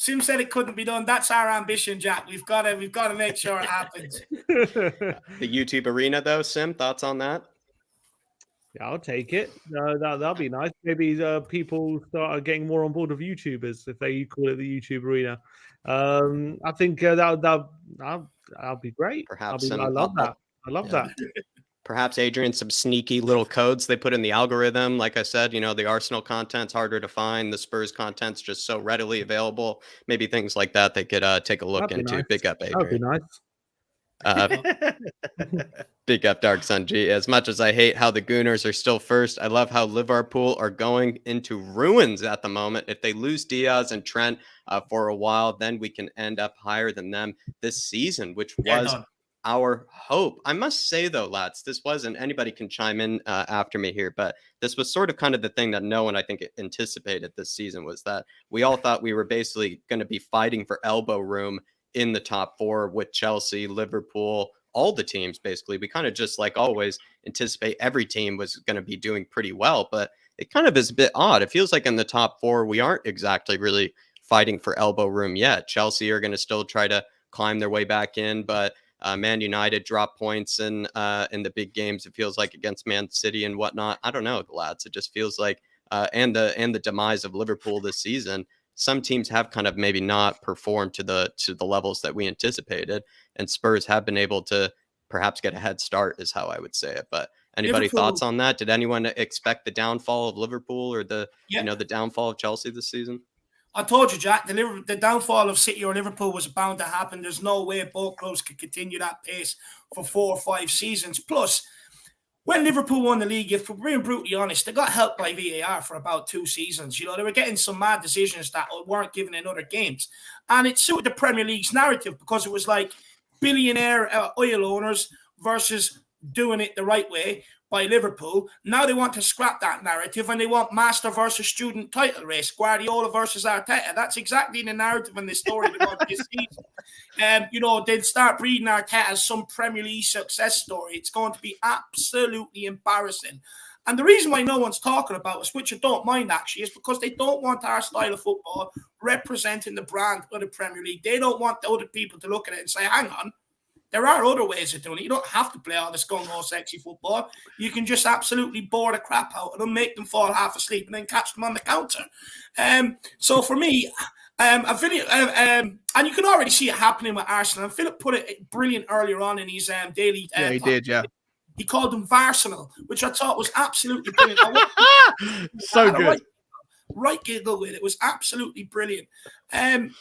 Sim said it couldn't be done. That's our ambition, Jack. We've got to make sure it happens. The YouTube Arena, though, Sim, thoughts on that? Yeah, I'll take it. That'll be nice. Maybe people start getting more on board with YouTubers if they call it the YouTube Arena. I think that'll be great. Perhaps I love that. I love that. Perhaps, Adrian, some sneaky little codes they put in the algorithm. Like I said, the Arsenal content's harder to find. The Spurs content's just so readily available. Maybe things like that they could take a look into. Nice. Big up, Adrian. That'd be nice. Big up, Dark Sun G. As much as I hate how the Gooners are still first, I love how Liverpool are going into ruins at the moment. If they lose Diaz and Trent for a while, then we can end up higher than them this season, which was our hope. I must say, though, lads, this wasn't, anybody can chime in after me here, but this was sort of kind of the thing that no one, I think, anticipated this season, was that we all thought we were basically going to be fighting for elbow room in the top four with Chelsea, Liverpool, all the teams. Basically, we kind of just, like always, anticipate every team was going to be doing pretty well, but it kind of is a bit odd. It feels like in the top four, we aren't exactly really fighting for elbow room yet. Chelsea are going to still try to climb their way back in, but Man United drop points in the big games. It feels like against Man City and whatnot. I don't know, lads. It just feels like and the demise of Liverpool this season. Some teams have kind of maybe not performed to the levels that we anticipated, and Spurs have been able to perhaps get a head start, is how I would say it. But anybody Liverpool, thoughts on that? Did anyone expect the downfall of Liverpool or the downfall of Chelsea this season? I told you, Jack, the downfall of City or Liverpool was bound to happen. There's no way both clubs could continue that pace for 4 or 5 seasons. Plus, when Liverpool won the league, if we're being brutally honest, they got helped by VAR for about 2 seasons. They were getting some mad decisions that weren't given in other games. And it suited the Premier League's narrative because it was like billionaire oil owners versus doing it the right way by Liverpool. Now they want to scrap that narrative and they want master versus student title race, Guardiola versus Arteta. That's exactly the narrative and the story they want this season. They'll start breeding Arteta as some Premier League success story. It's going to be absolutely embarrassing. And the reason why no one's talking about us, which I don't mind actually, is because they don't want our style of football representing the brand of the Premier League. They don't want the other people to look at it and say, hang on, there are other ways of doing it. You don't have to play all this gung-ho sexy football. You can just absolutely bore the crap out of them, make them fall half asleep, and then catch them on the counter. So for me, and you can already see it happening with Arsenal. And Philip put it brilliant earlier on in his daily. Yeah, he did. Yeah, he called them Varsenal, which I thought was absolutely brilliant. So good. Right giggle with it. It was absolutely brilliant. And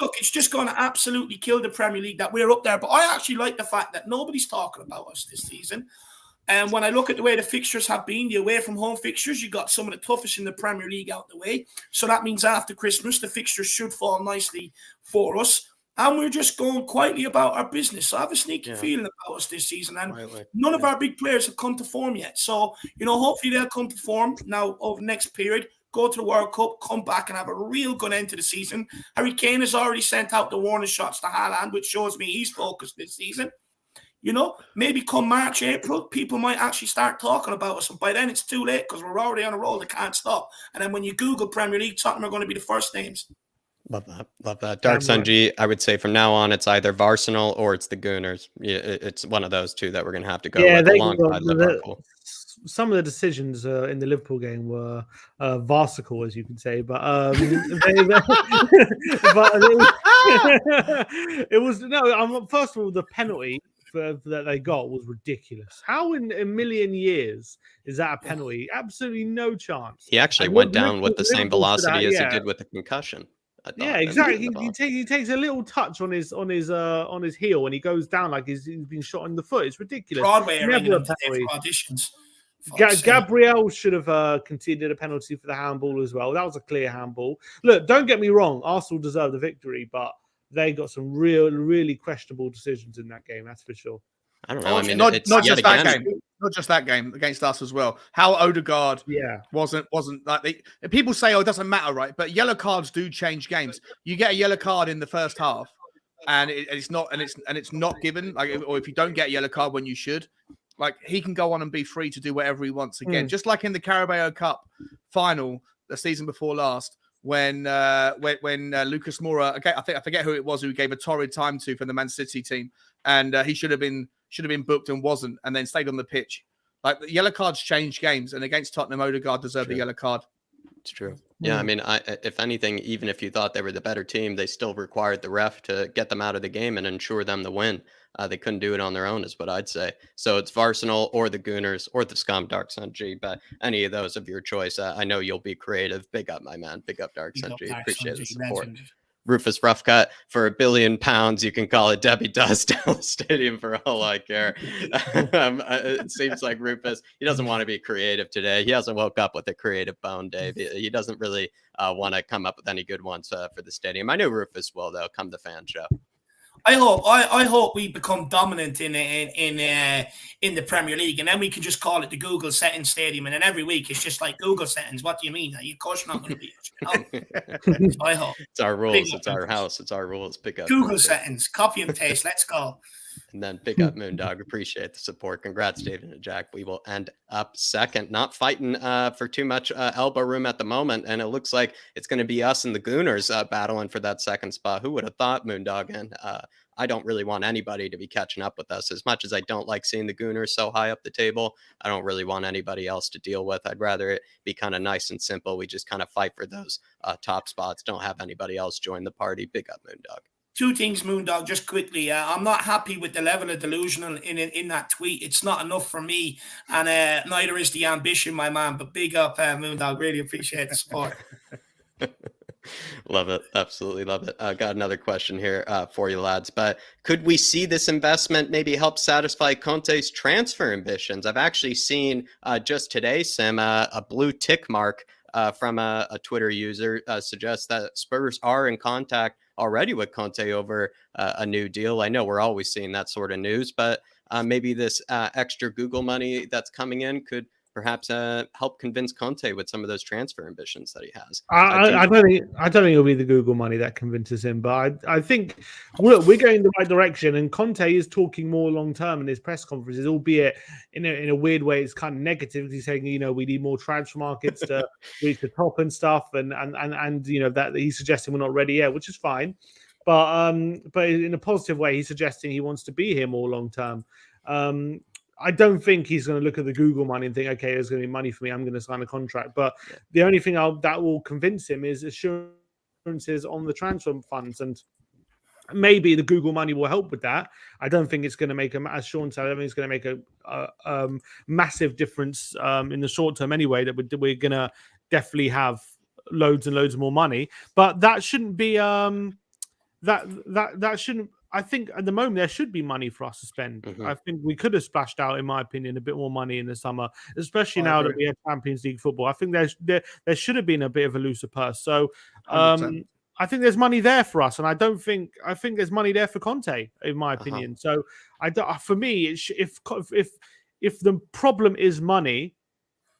look, it's just going to absolutely kill the Premier League that we're up there. But I actually like the fact that nobody's talking about us this season. And when I look at the way the fixtures have been, the away from home fixtures, you got some of the toughest in the Premier League out the way. So that means after Christmas, the fixtures should fall nicely for us. And we're just going quietly about our business. So I have a sneaky feeling about us this season. And none of our big players have come to form yet. So, hopefully they'll come to form now over the next period. Go to the World Cup, come back and have a real good end to the season. Harry Kane has already sent out the warning shots to Haaland, which shows me he's focused this season. Maybe come March, April, people might actually start talking about us. And by then it's too late because we're already on a roll that can't stop. And then when you Google Premier League, Tottenham are going to be the first names. Love that. Love that. Dark Sun G, I would say from now on, it's either Arsenal or it's the Gooners. Yeah, it's one of those two that we're going to have to go with alongside Liverpool. Some of the decisions in the Liverpool game were farcical, as you can say, but it was no. First of all, the penalty that they got was ridiculous. How in a million years is that a penalty? Absolutely no chance. He actually went down with the same velocity as he did with the concussion. Yeah, exactly. He takes a little touch on his heel and he goes down like he's been shot in the foot. It's ridiculous. Broadway are ringing them today for auditions. Gabriel should have conceded a penalty for the handball as well. That was a clear handball. Look, don't get me wrong. Arsenal deserved the victory, but they got some really questionable decisions in that game. That's for sure. I don't know. I mean, not just that game. Not just that game against us as well. How Odegaard wasn't like people say, oh, it doesn't matter, right? But yellow cards do change games. You get a yellow card in the first half, and it's not given. Like, or if you don't get a yellow card when you should, like he can go on and be free to do whatever he wants again. Just like in the Carabao Cup final the season before last, when Lucas Moura, I forget who it was who gave a torrid time to from the Man City team, and he should have been booked and wasn't, and then stayed on the pitch. Like the yellow cards change games, and against Tottenham, Odegaard deserved the yellow card. It's true. Yeah, I mean, if anything, even if you thought they were the better team, they still required the ref to get them out of the game and ensure them the win. They couldn't do it on their own, is what I'd say. So it's Arsenal or the Gooners or the Scum Dark Sun G, but any of those of your choice. I know you'll be creative. Big up, my man. Big up, Dark Sun G. Appreciate the support. Legend. Rufus Roughcut, for £1 billion, you can call it Debbie Does Dallas Stadium for all I care. It seems like Rufus, he doesn't want to be creative today. He hasn't woke up with a creative bone, Dave. He doesn't really want to come up with any good ones for the stadium. I know Rufus will, though, come the fan show. I hope we become dominant in the Premier League, and then we can just call it the Google Settings Stadium, and then every week it's just like Google Settings. What do you mean? Of course you're not going to be it. You know? I hope it's our rules. It's our house. It's our rules. Pick up Google Settings, copy and paste. Let's go. And then big up Moondog. Appreciate the support. Congrats, David and Jack. We will end up second. Not fighting for too much elbow room at the moment. And it looks like it's going to be us and the Gooners battling for that second spot. Who would have thought, Moondog? And I don't really want anybody to be catching up with us. As much as I don't like seeing the Gooners so high up the table, I don't really want anybody else to deal with. I'd rather it be kind of nice and simple. We just kind of fight for those top spots. Don't have anybody else join the party. Big up, Moondog. Two things, Moondog, just quickly. I'm not happy with the level of delusional in that tweet. It's not enough for me, and neither is the ambition, my man. But big up, Moondog. Really appreciate the support. Love it. Absolutely love it. Got another question here for you, lads. But could we see this investment maybe help satisfy Conte's transfer ambitions? I've actually seen just today, Sim, a blue tick mark from a Twitter user suggests that Spurs are in contact already with Conte over a new deal. I know we're always seeing that sort of news, but maybe this extra Google money that's coming in could perhaps help convince Conte with some of those transfer ambitions that he has. I don't think it'll be the Google money that convinces him, but I think we're going in the right direction. And Conte is talking more long term in his press conferences, albeit in a weird way, it's kind of negative. He's saying, we need more transfer markets to reach the top and stuff, and that he's suggesting we're not ready yet, which is fine. But in a positive way, he's suggesting he wants to be here more long term. I don't think he's going to look at the Google money and think, okay, there's going to be money for me, I'm going to sign a contract. But the only thing that will convince him is assurances on the transfer funds. And maybe the Google money will help with that. I don't think it's going to make, as Sean said, I don't think it's going to make a massive difference in the short term anyway, that we're going to definitely have loads and loads more money. But that shouldn't be, that shouldn't, I think at the moment there should be money for us to spend. Mm-hmm. I think we could have splashed out, in my opinion, a bit more money in the summer, especially now that we have Champions League football. I think there should have been a bit of a looser purse. So I think there's money there for us, and I think there's money there for Conte, in my opinion. So for me, if the problem is money,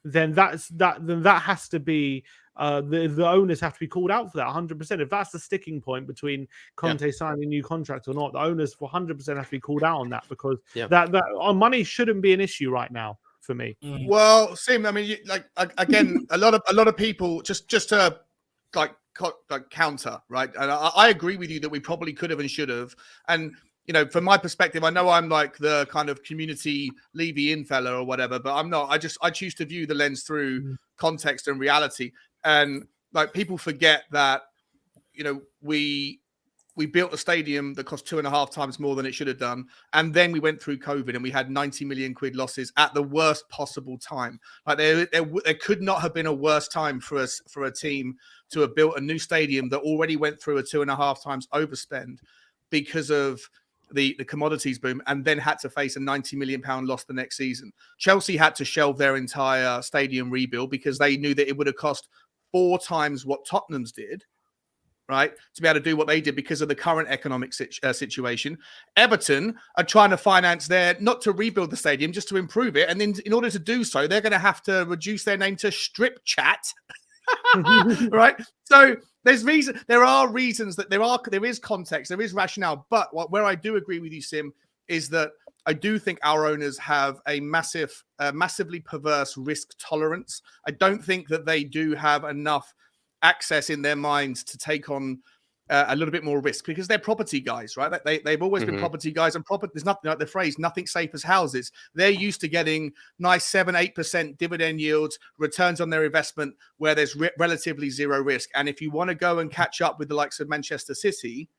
then that has to be. The owners have to be called out for that 100%. If that's the sticking point between Conte signing a new contract or not, the owners 100% have to be called out on that, because that our money shouldn't be an issue right now for me. Well, Sim, I mean, again, a lot of people just to counter, right? And I agree with you that we probably could have and should have. And you know, from my perspective, I know I'm like the kind of community Levy in fella or whatever, but I'm not. I choose to view the lens through context and reality. And like people forget that, you know, we built a stadium that cost 2.5 times more than it should have done. And then we went through COVID and we had 90 million quid losses at the worst possible time. Like there could not have been a worse time for us, for a team to have built a new stadium that already went through a 2.5 times overspend because of the commodities boom, and then had to face a 90 million pound loss the next season. Chelsea had to shelve their entire stadium rebuild because they knew that it would have cost 4 times what Tottenham's did, right, to be able to do what they did because of the current economic situation. Everton are trying to finance not to rebuild the stadium, just to improve it. And then in order to do so, they're going to have to reduce their name to Strip Chat. Right? So there are reasons that there is context, there is rationale. But where I do agree with you, Sim, is that I do think our owners have a massively perverse risk tolerance. I don't think that they do have enough access in their minds to take on a little bit more risk because they're property guys, right? They've always been property guys, and there's nothing like the phrase "nothing safe as houses." They're used to getting nice 7-8% dividend yields, returns on their investment, where there's relatively zero risk. And if you want to go and catch up with the likes of Manchester City,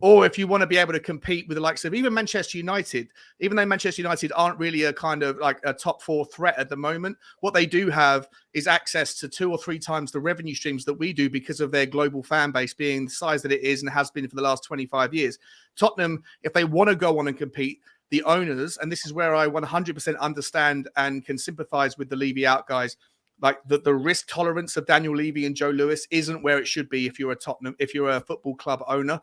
or if you want to be able to compete with the likes of even Manchester United, even though Manchester United aren't really a kind of like a top 4 threat at the moment, what they do have is access to 2 or 3 times the revenue streams that we do because of their global fan base being the size that it is and has been for the last 25 years. Tottenham, if they want to go on and compete, the owners, and this is where I 100% understand and can sympathize with the Levy out guys, like the risk tolerance of Daniel Levy and Joe Lewis isn't where it should be if you're a Tottenham, if you're a football club owner.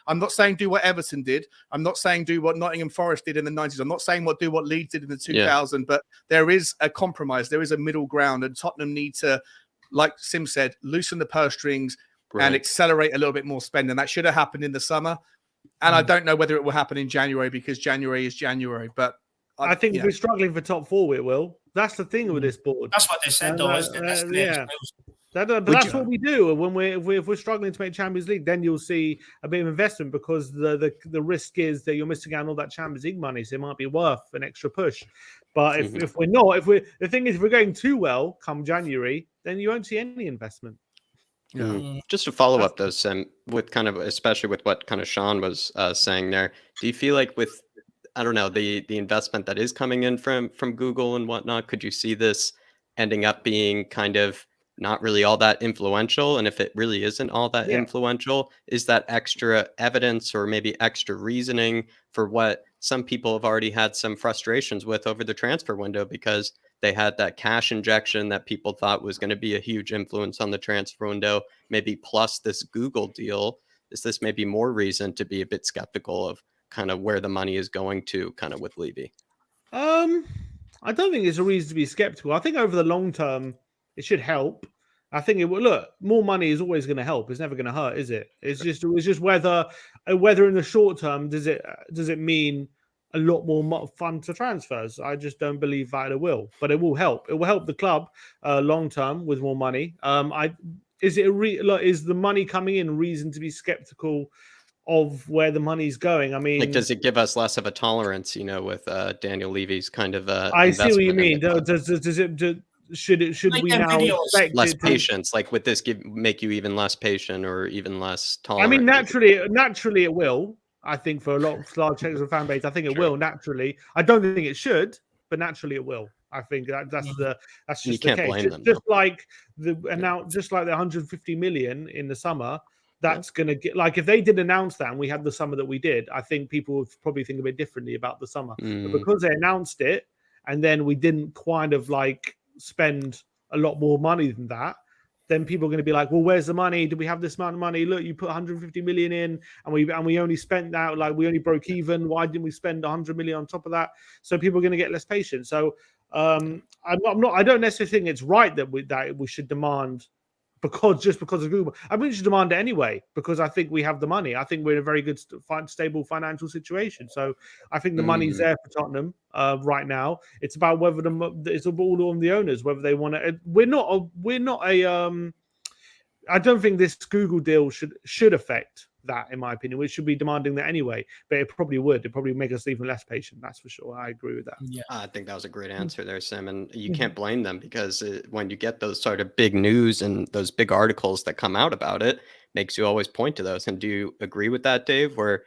I'm not saying do what Everton did. I'm not saying do what Nottingham Forest did in the 90s. I'm not saying do what Leeds did in the 2000s, but there is a compromise. There is a middle ground, and Tottenham need to, like Sim said, loosen the purse strings and accelerate a little bit more spend. And that should have happened in the summer. And I don't know whether it will happen in January because January is January, but I think if we're struggling for top 4, it will. That's the thing with this board. That's what they said, though. But that's what we do. If we're struggling to make Champions League, then you'll see a bit of investment because the risk is that you're missing out on all that Champions League money, so it might be worth an extra push. But if we're not, the thing is, if we're going too well come January, then you won't see any investment. Yeah. Just to follow up, though, Sim, with kind of, especially with what kind of Sean was saying there, do you feel like with, I don't know, the investment that is coming in from Google and whatnot, could you see this ending up being kind of not really all that influential? And if it really isn't all that influential, is that extra evidence or maybe extra reasoning for what some people have already had some frustrations with over the transfer window because they had that cash injection that people thought was going to be a huge influence on the transfer window, maybe plus this Google deal? Is this maybe more reason to be a bit skeptical of kind of where the money is going to kind of with Levy? I don't think it's a reason to be skeptical. I think over the long term, it should help. I think it will. Look, more money is always going to help. It's never going to hurt, is it? It's just whether in the short term does it mean a lot more funds to transfers. I just don't believe that it will, but it will help. It will help the club long term with more money. Is the money coming in reason to be skeptical of where the money's going? I mean, like, does it give us less of a tolerance, with Daniel Levy's kind of I see what you mean. Should like we now expect less patience? Like, would this make you even less patient or even less tolerant? I mean, naturally it will. I think for a large chunks of the fan base, I think it will naturally. I don't think it should, but naturally it will. I think that's just you can't the case. blame them, just like the 150 million in the summer. That's going to get, like, if they did announce that and we had the summer that we did, I think people would probably think a bit differently about the summer. But because they announced it and then we didn't kind of like spend a lot more money than that, then people are going to be like, well, where's the money? Do we have this amount of money? Look, you put 150 million in and we only spent that, like we only broke even. Why didn't we spend 100 million on top of that? So people are going to get less patient. So I don't necessarily think it's right that we should demand because of Google. I mean, we should demand it anyway because I think we have the money. I think we're in a very good, stable financial situation. So I think the money's there for Tottenham right now. It's about whether it's all on the owners, whether they want to. We're not a I don't think this Google deal should affect that, in my opinion. We should be demanding that anyway, but it probably would. It probably make us even less patient. That's for sure. I agree with that. Yeah. I think that was a great answer there, Sim. And you can't blame them because when you get those sort of big news and those big articles that come out about it, makes you always point to those. And do you agree with that, Dave? Or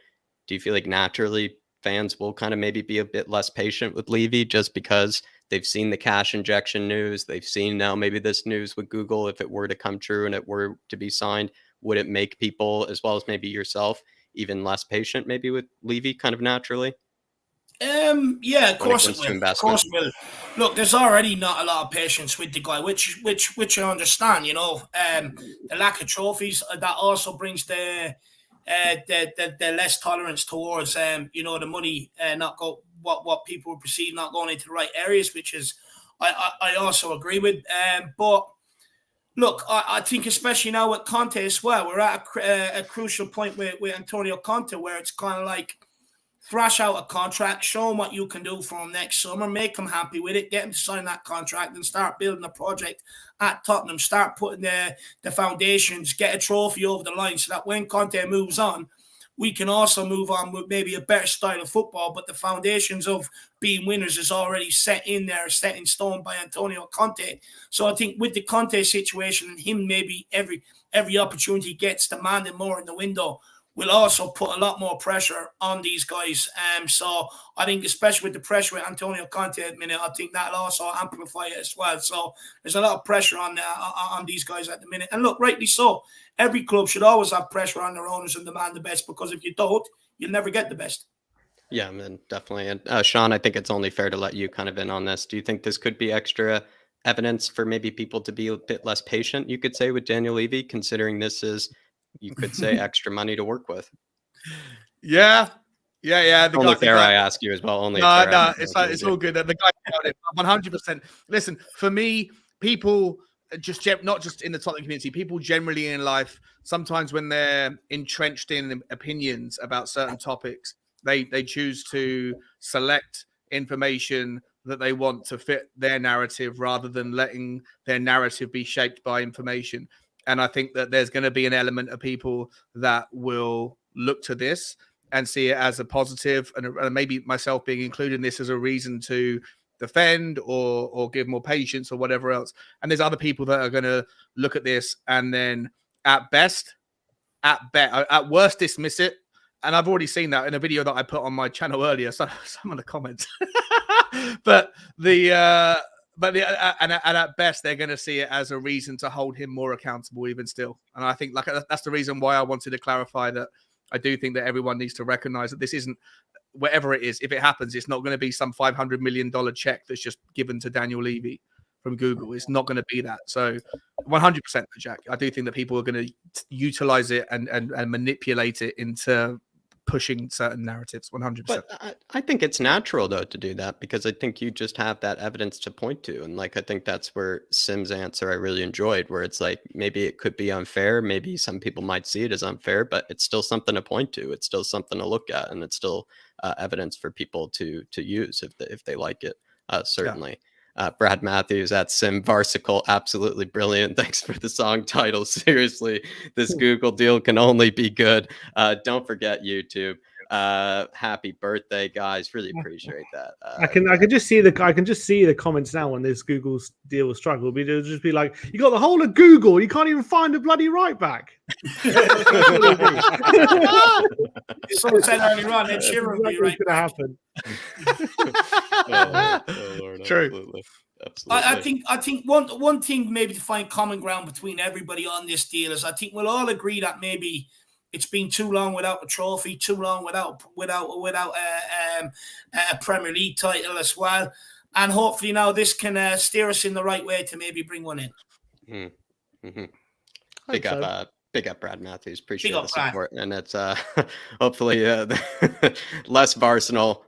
do you feel like naturally fans will kind of maybe be a bit less patient with Levy just because they've seen the cash injection news? They've seen now maybe this news with Google, if it were to come true and it were to be signed, would it make people, as well as maybe yourself, even less patient maybe with Levy kind of naturally? Yeah, of course it will. Of course it will. Look, there's already not a lot of patience with the guy, which I understand. You know, the lack of trophies that also brings the less tolerance towards you know, the money not go what people would perceive not going into the right areas, which is I also agree with. But look, I think especially now with Conte as well, we're at a crucial point with Antonio Conte where it's kind of like, thrash out a contract, show him what you can do for him next summer, make him happy with it, get him to sign that contract and start building a project at Tottenham, start putting the foundations, get a trophy over the line so that when Conte moves on, we can also move on with maybe a better style of football, but the foundations of being winners is already set in there, set in stone by Antonio Conte. So I think with the Conte situation and him maybe every opportunity he gets demanding more in the window, will also put a lot more pressure on these guys. So I think especially with the pressure with Antonio Conte at the minute, I think that'll also amplify it as well. So there's a lot of pressure on these guys at the minute. And look, rightly so. Every club should always have pressure on their owners and demand the best, because if you don't, you'll never get the best. Yeah, man, definitely. And Sean, I think it's only fair to let you kind of in on this. Do you think this could be extra evidence for maybe people to be a bit less patient, you could say, with Daniel Levy, considering this is, you could say, extra money to work with? Yeah. Only fair I ask you as well. Only no, it's all good. The guy got it 100%. Listen, for me, people just not just in the Tottenham community, people generally in life, sometimes when they're entrenched in opinions about certain topics, they choose to select information that they want to fit their narrative rather than letting their narrative be shaped by information. And I think that there's going to be an element of people that will look to this and see it as a positive, and maybe myself being included in this as a reason to defend or give more patience or whatever else. And there's other people that are going to look at this and then at worst dismiss it. And I've already seen that in a video that I put on my channel earlier. So some of the comments, but at best, they're going to see it as a reason to hold him more accountable, even still. And I think that's the reason why I wanted to clarify that I do think that everyone needs to recognize that this isn't, whatever it is, if it happens, it's not going to be some $500 million check that's just given to Daniel Levy from Google. It's not going to be that. So 100%, Jack. I do think that people are going to utilize it and manipulate it into pushing certain narratives. 100%. But I think it's natural though to do that, because I think you just have that evidence to point to, and like I think that's where Sim's answer I really enjoyed, where it's like maybe it could be unfair, maybe some people might see it as unfair, but it's still something to point to, it's still something to look at, and it's still evidence for people to use if they like it. Certainly. Yeah. Brad Matthews at Sim Varsicle, absolutely brilliant. Thanks for the song title. Seriously, this Google deal can only be good. Don't forget YouTube. Happy birthday, guys! Really appreciate that. I can just see the comments now on this Google deal struggle. It'll just be like, you got the whole of Google, you can't even find a bloody right back. Someone said earlier on that Shearer will be right back. Lord, true. Absolutely. I think one thing maybe to find common ground between everybody on this deal is I think we'll all agree that maybe it's been too long without a trophy, too long without a Premier League title as well, and hopefully now this can steer us in the right way to maybe bring one in. Mm-hmm. Big up Brad Matthews. Appreciate the support. Brad. And it's hopefully less Varsicle,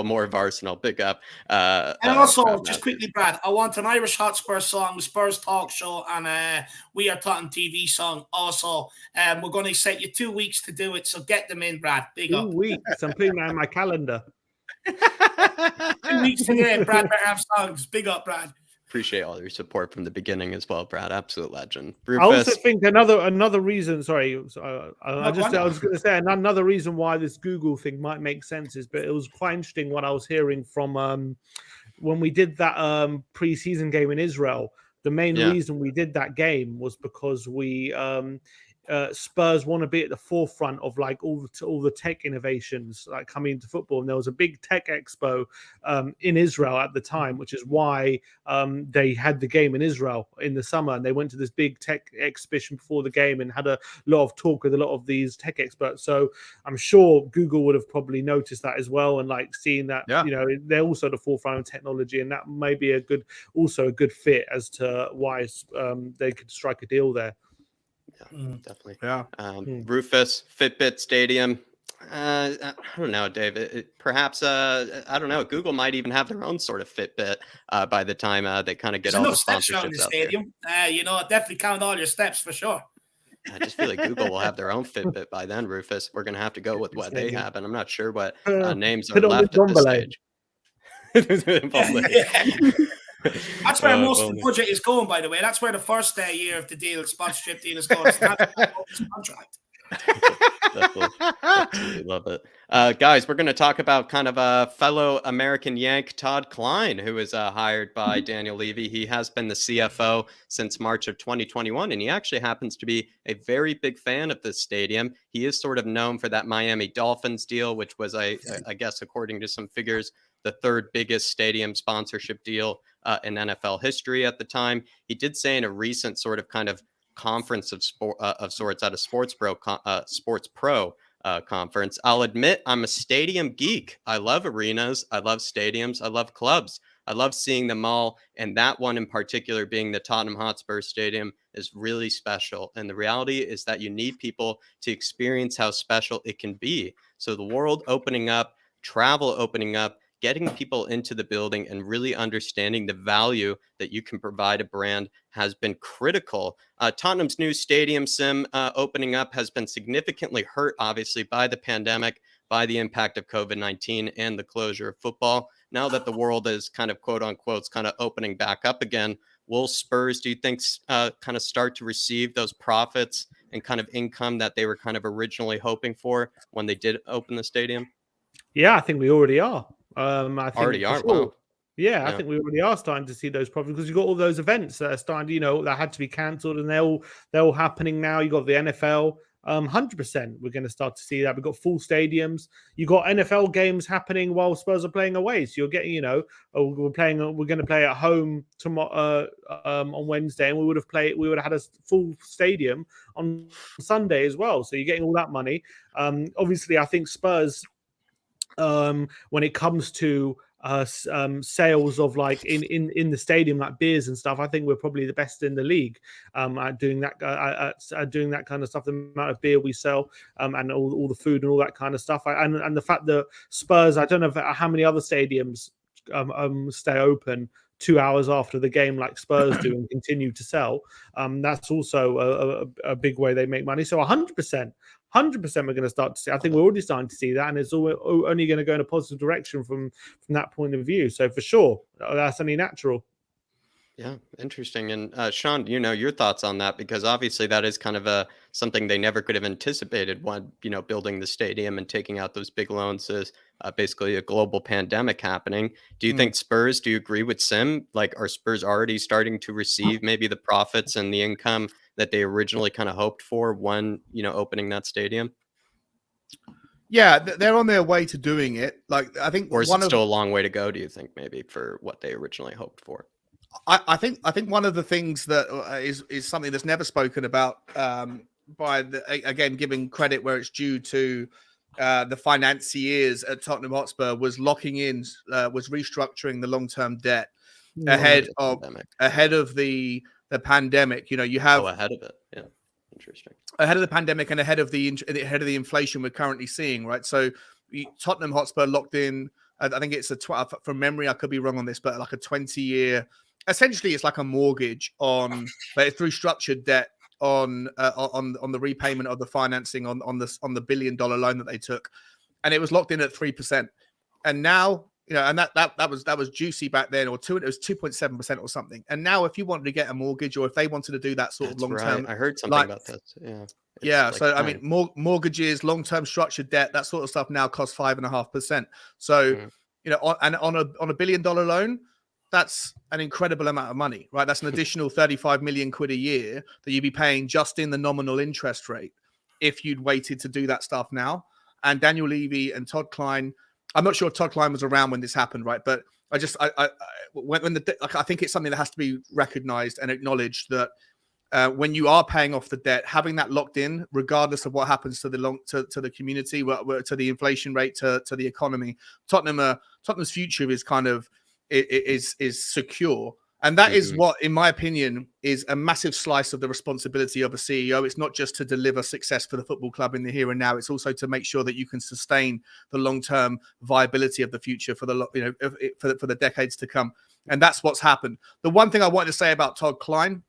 more Varsicle. Big up. And also, just quickly, Brad, I want an Irish Hotspur song, Spurs Talk Show, and We Are Tottenham TV song also. We're going to set you 2 weeks to do it, so get them in, Brad. Big up. 2 weeks. I'm putting that in my calendar. 2 weeks to get Brad better have songs. Big up, Brad. appreciate all your support from the beginning as well, Brad. Absolute legend. I also Rufus. think another reason. Sorry, I go on. was going to say another reason why this Google thing might make sense is, but it was quite interesting what I was hearing from when we did that preseason game in Israel. The main reason we did that game was because we Spurs want to be at the forefront of like all the tech innovations like coming into football, and there was a big tech expo in Israel at the time, which is why they had the game in Israel in the summer, and they went to this big tech exhibition before the game and had a lot of talk with a lot of these tech experts. So I'm sure Google would have probably noticed that as well, and like seeing that they're also at the forefront of technology, and that may be a good fit as to why they could strike a deal there. Yeah, definitely. Yeah. Rufus, Fitbit Stadium. I don't know, Dave. Perhaps, I don't know. Google might even have their own sort of Fitbit by the time they kind of get all the sponsorships in the out stadium. Definitely count all your steps for sure. I just feel like Google will have their own Fitbit by then, Rufus. We're going to have to go with what they have, and I'm not sure what names are left at this stage. That's where most of the budget is going, by the way. That's where the first year of the deal, sponsorship deal, is going. Contract. Absolutely love it. Guys, we're going to talk about kind of a fellow American Yank, Todd Klein, who was hired by Daniel Levy. He has been the CFO since March of 2021, and he actually happens to be a very big fan of this stadium. He is sort of known for that Miami Dolphins deal, which was, I guess, according to some figures, the third biggest stadium sponsorship deal in NFL history at the time. He did say in a recent sort of kind of conference of sorts at a Sports Pro conference, I'll admit I'm a stadium geek. I love arenas. I love stadiums. I love clubs. I love seeing them all. And that one in particular, being the Tottenham Hotspur Stadium, is really special. And the reality is that you need people to experience how special it can be. So the world opening up, travel opening up, getting people into the building and really understanding the value that you can provide a brand has been critical. Tottenham's new stadium sim opening up has been significantly hurt, obviously, by the pandemic, by the impact of COVID-19 and the closure of football. Now that the world is kind of quote unquote kind of opening back up again, will Spurs, do you think, kind of start to receive those profits and kind of income that they were kind of originally hoping for when they did open the stadium? Yeah, I think we already are. I think already are. Sure. Wow. Yeah, I think we already are starting to see those profits because you've got all those events that are starting, that had to be cancelled, and they're all happening now. You got the NFL, 100%. We're going to start to see that. We've got full stadiums. You got NFL games happening while Spurs are playing away. So you're getting, we're going to play at home tomorrow on Wednesday, and we would have had a full stadium on Sunday as well. So you're getting all that money. Obviously, I think Spurs, when it comes to sales of like in the stadium, like beers and stuff, I think we're probably the best in the league at doing that kind of stuff. The amount of beer we sell and all the food and all that kind of stuff, and the fact that Spurs, I don't know how many other stadiums stay open 2 hours after the game like Spurs do and continue to sell. That's also a big way they make money. So 100%. 100% we're going to start to see. I think we're already starting to see that, and it's only going to go in a positive direction from that point of view. So for sure, that's only natural. Yeah, interesting. And Sean, your thoughts on that, because obviously that is kind of something they never could have anticipated when, building the stadium and taking out those big loans is basically a global pandemic happening. Do you think Spurs, do you agree with Sim? Like, are Spurs already starting to receive maybe the profits and the income that they originally kind of hoped for when, opening that stadium? Yeah, they're on their way to doing it. Like, I think, or is it still a long way to go, do you think, maybe, for what they originally hoped for? I think one of the things that is something that's never spoken about again, giving credit where it's due to the financiers at Tottenham Hotspur, was locking in, was restructuring the long-term debt ahead of the pandemic. You have ahead of it. Yeah, interesting. Ahead of the pandemic and ahead of the inflation we're currently seeing, right? So Tottenham Hotspur locked in. I think it's from memory, I could be wrong on this, but like a 20-year. Essentially, it's like a mortgage but it's through structured debt on the repayment of the financing on the $1 billion loan that they took, and it was locked in at 3%. And now and that was juicy back then, or it was 2.7% or something. And now, if you wanted to get a mortgage, or if they wanted to do that sort of long term, right. I heard something about this. Yeah. Yeah, like so I mean, mortgages, long-term structured debt, that sort of stuff now costs 5.5%. So, on a $1 billion loan, that's an incredible amount of money, right? That's an additional 35 million quid a year that you'd be paying just in the nominal interest rate if you'd waited to do that stuff now. And Daniel Levy and Todd Klein, I'm not sure if Todd Klein was around when this happened, right? But I think it's something that has to be recognized and acknowledged that. When you are paying off the debt, having that locked in, regardless of what happens to the community, to the inflation rate, to the economy, Tottenham's future is kind of is secure, and that is what, in my opinion, is a massive slice of the responsibility of a CEO. It's not just to deliver success for the football club in the here and now; it's also to make sure that you can sustain the long-term viability of the future for the decades to come, and that's what's happened. The one thing I wanted to say about Todd Klein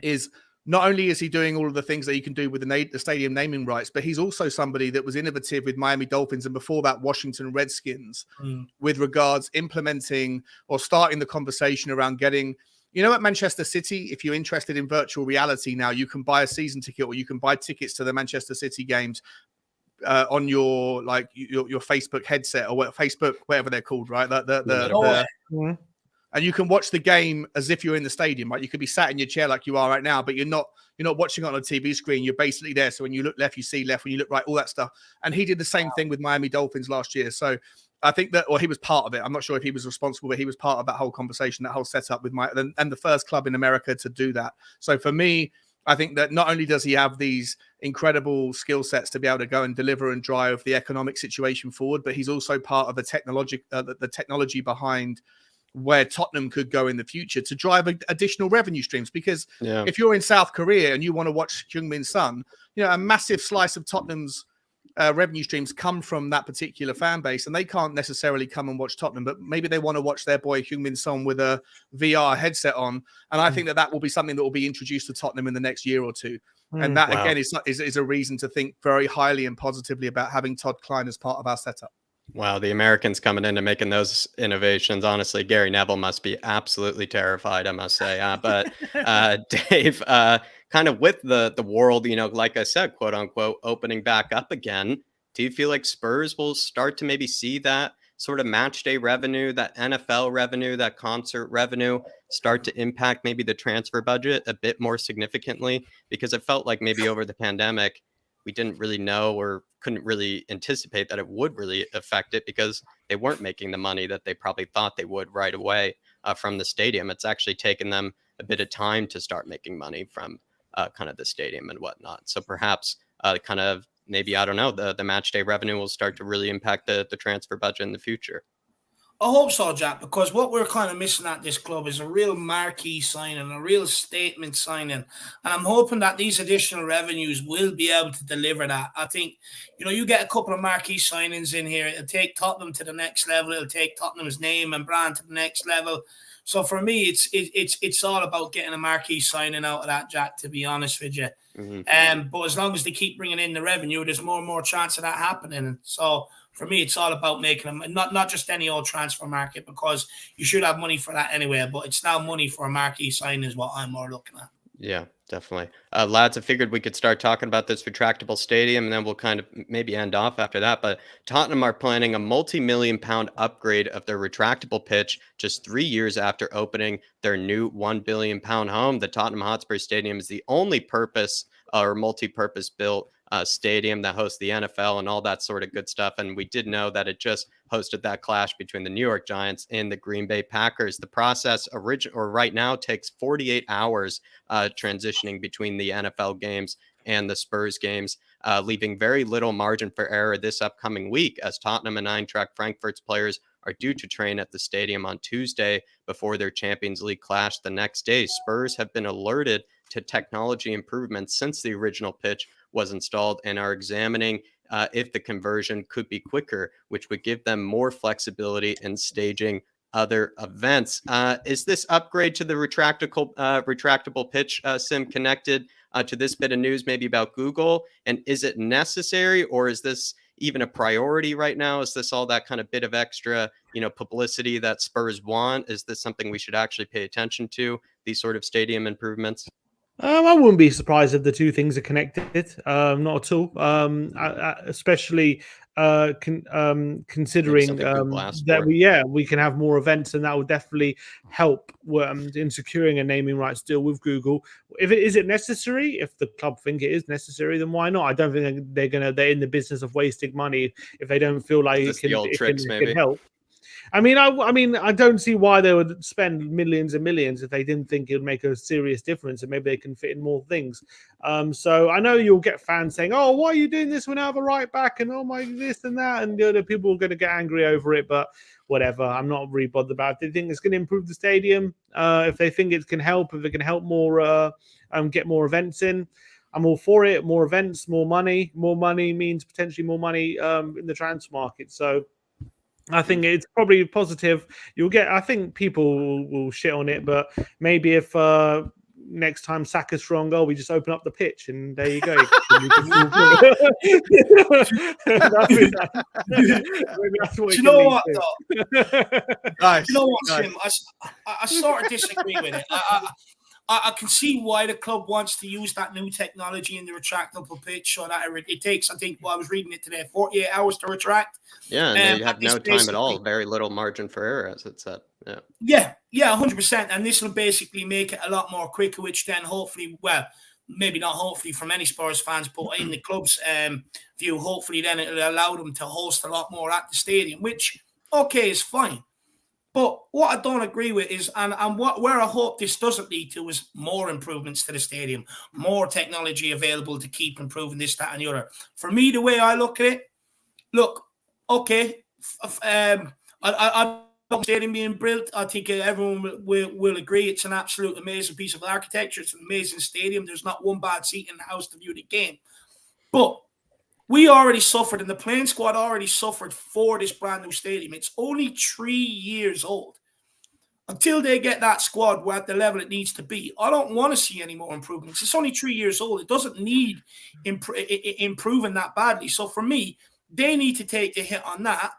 is not only is he doing all of the things that he can do with the stadium naming rights, but he's also somebody that was innovative with Miami Dolphins and before that Washington Redskins with regards implementing or starting the conversation around getting, at Manchester City, if you're interested in virtual reality now, you can buy a season ticket or you can buy tickets to the Manchester City games on your Facebook headset or Facebook, whatever they're called, right? And you can watch the game as if you're in the stadium, right? You could be sat in your chair like you are right now, but you're not watching it on a TV screen. You're basically there. So when you look left, you see left. When you look right, all that stuff. And he did the same thing with Miami Dolphins last year. So I think that, or he was part of it. I'm not sure if he was responsible, but he was part of that whole conversation, that whole setup with and the first club in America to do that. So for me, I think that not only does he have these incredible skill sets to be able to go and deliver and drive the economic situation forward, but he's also part of the technology behind where Tottenham could go in the future to drive additional revenue streams. Because if you're in South Korea and you want to watch Heung-min Son, a massive slice of Tottenham's revenue streams come from that particular fan base, and they can't necessarily come and watch Tottenham, but maybe they want to watch their boy Heung-min Son with a VR headset on. And I think that will be something that will be introduced to Tottenham in the next year or two. And that, again, is a reason to think very highly and positively about having Todd Klein as part of our setup. Wow, the Americans coming in and making those innovations. Honestly, Gary Neville must be absolutely terrified, I must say. But Dave, kind of with the world, like I said, quote unquote, opening back up again, do you feel like Spurs will start to maybe see that sort of match day revenue, that NFL revenue, that concert revenue start to impact maybe the transfer budget a bit more significantly? Because it felt like maybe over the pandemic, we didn't really know or couldn't really anticipate that it would really affect it because they weren't making the money that they probably thought they would right away from the stadium. It's actually taken them a bit of time to start making money from kind of the stadium and whatnot. So perhaps kind of maybe, I don't know, the match day revenue will start to really impact the transfer budget in the future. I hope so, Jack, because what we're kind of missing at this club is a real marquee signing, a real statement signing. And I'm hoping that these additional revenues will be able to deliver that. I think, you get a couple of marquee signings in here. It'll take Tottenham to the next level. It'll take Tottenham's name and brand to the next level. So for me, it's all about getting a marquee signing out of that, Jack, to be honest with you. But as long as they keep bringing in the revenue, there's more and more chance of that happening. So for me, it's all about making them not just any old transfer market, because you should have money for that anyway. But it's now money for a marquee sign is what I'm more looking at. Yeah, definitely. Lads, I figured we could start talking about this retractable stadium, and then we'll kind of maybe end off after that. But Tottenham are planning a multi-million-pound upgrade of their retractable pitch just 3 years after opening their new £1 billion home. The Tottenham Hotspur Stadium is the only purpose or multi-purpose built stadium that hosts the NFL and all that sort of good stuff. And we did know that it just hosted that clash between the New York Giants and the Green Bay Packers. The process right now takes 48 hours transitioning between the NFL games and the Spurs games, leaving very little margin for error this upcoming week, as Tottenham and Eintracht Frankfurt's players are due to train at the stadium on Tuesday before their Champions League clash the next day. Spurs have been alerted to technology improvements since the original pitch was installed and are examining if the conversion could be quicker, which would give them more flexibility in staging other events. Is this upgrade to the retractable pitch sim connected to this bit of news maybe about Google? And is it necessary, or is this even a priority right now? Is this all that kind of bit of extra, publicity that Spurs want? Is this something we should actually pay attention to, these sort of stadium improvements? I wouldn't be surprised if the two things are connected. Not at all. Especially Maybe considering something Google asked that for. we can have more events, and that will definitely help in securing a naming rights deal with Google. Is it necessary? If the club think it is necessary, then why not? I don't think they're in the business of wasting money if they don't feel like Is this the old tricks, it maybe? can help. I mean, I don't see why they would spend millions and millions if they didn't think it would make a serious difference, and maybe they can fit in more things. So I know you'll get fans saying, "Oh, why are you doing this? We now have a right back," and "Oh my, this and that," and the other people are going to get angry over it. But whatever, I'm not really bothered about it. If they think it's going to improve the stadium, if they think it can help, if it can help more, get more events in, I'm all for it. More events, more money. More money means potentially more money in the transfer market. So I think it's probably positive. I think people will shit on it, but maybe if next time Saka's strong, we just open up the pitch and there you go. Maybe that's what Do you know what, though? Nice. You know what, Nice. Tim? I sort of disagree with it. I can see why the club wants to use that new technology in the retractable pitch, so that it takes, I think, I was reading it today, 48 hours to retract. Yeah, and they have no time at all. basically- Very little margin for error, as it said. Yeah. Yeah, 100%. And this will basically make it a lot more quicker, which then hopefully, well, maybe not hopefully for many Spurs fans, but in the club's view, hopefully then it'll allow them to host a lot more at the stadium, which, okay, is fine. But what I don't agree with is, and where I hope this doesn't lead to, is more improvements to the stadium, more technology available to keep improving this, that, and the other. For me, the way I look at it, okay, I don't stadium being built. I think everyone will agree it's an absolute amazing piece of architecture. It's an amazing stadium. There's not one bad seat in the house to view the game. But we already suffered, and the playing squad already suffered for this brand new stadium. It's only 3 years old. Until they get that squad at the level it needs to be, I don't want to see any more improvements. It's only 3 years old. It doesn't need improving that badly. So for me, they need to take the hit on that,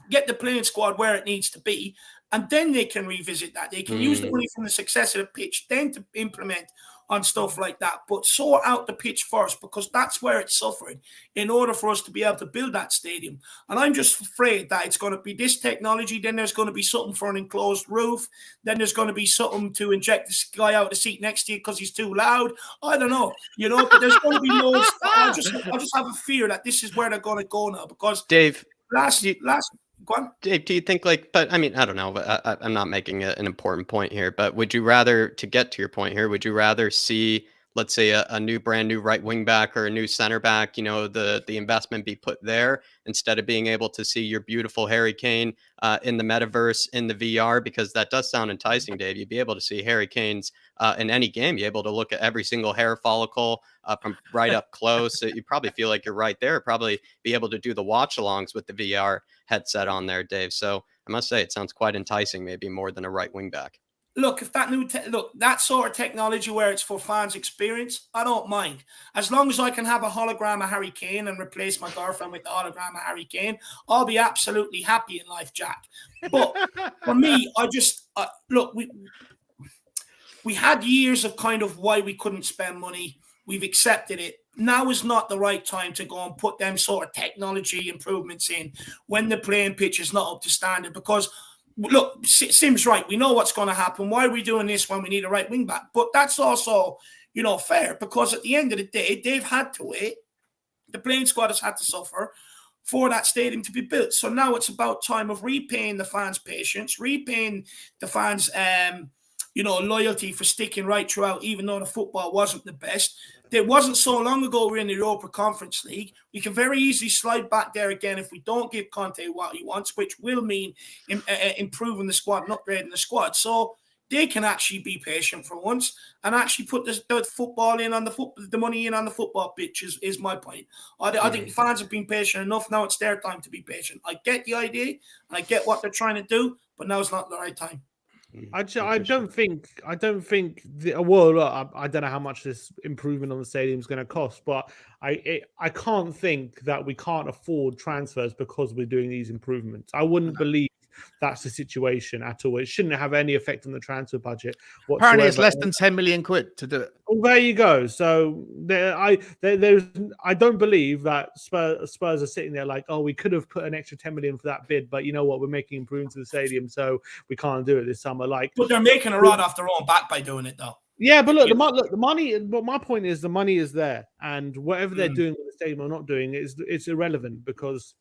get the playing squad where it needs to be, and then they can revisit that. They can use the money from the success of the pitch then to implement on stuff like that. But sort out the pitch first, because that's where it suffered in order for us to be able to build that stadium. And I'm just afraid that it's going to be this technology, then there's going to be something for an enclosed roof, then there's going to be something to inject this guy out of the seat next to you because he's too loud. I don't know, but there's going to be loads. I just have a fear that this is where they're going to go now, because Dave, go on. Dave, do you think but I mean, I don't know, but I'm not making an important point here, but would you rather, to get to your point here, would you rather see, let's say, a brand new right wing back or a new center back, the investment be put there instead of being able to see your beautiful Harry Kane in the metaverse, in the VR? Because that does sound enticing, Dave. You'd be able to see Harry Kane's in any game. You're able to look at every single hair follicle from right up close. You probably feel like you're right there. Probably be able to do the watch alongs with the VR headset on there, Dave. So I must say it sounds quite enticing, maybe more than a right wing back. Look, if that that sort of technology where it's for fans' experience, I don't mind. As long as I can have a hologram of Harry Kane and replace my girlfriend with the hologram of Harry Kane, I'll be absolutely happy in life, Jack. But for me, I just look. We had years of kind of why we couldn't spend money. We've accepted it. Now is not the right time to go and put them sort of technology improvements in when the playing pitch is not up to standard, because look, Sim's right. We know what's going to happen. Why are we doing this when we need a right wing back? But that's also, fair, because at the end of the day, they've had to wait. The playing squad has had to suffer for that stadium to be built. So now it's about time of repaying the fans' patience, repaying the fans' loyalty for sticking right throughout, even though the football wasn't the best. It wasn't so long ago we were in the Europa Conference League. We can very easily slide back there again if we don't give Conte what he wants, which will mean improving the squad and upgrading the squad. So they can actually be patient for once and actually put the football in on the money in on the football pitch is my point. I think the fans have been patient enough. Now it's their time to be patient. I get the idea and I get what they're trying to do, but now it's not the right time. I don't think well, look, I don't know how much this improvement on the stadium is going to cost, but I can't think that we can't afford transfers because we're doing these improvements. I wouldn't believe that's the situation at all. It shouldn't have any effect on the transfer budget whatsoever. Apparently, it's less than 10 million quid to do it. Well, there you go. So I don't believe that Spurs are sitting there like, oh, we could have put an extra 10 million for that bid, but you know what, we're making improvements to the stadium, so we can't do it this summer. Like, but they're making a rod off their own back by doing it, though. Yeah, but look, the money. But my point is, the money is there, and whatever they're doing with the stadium or not doing, it's irrelevant because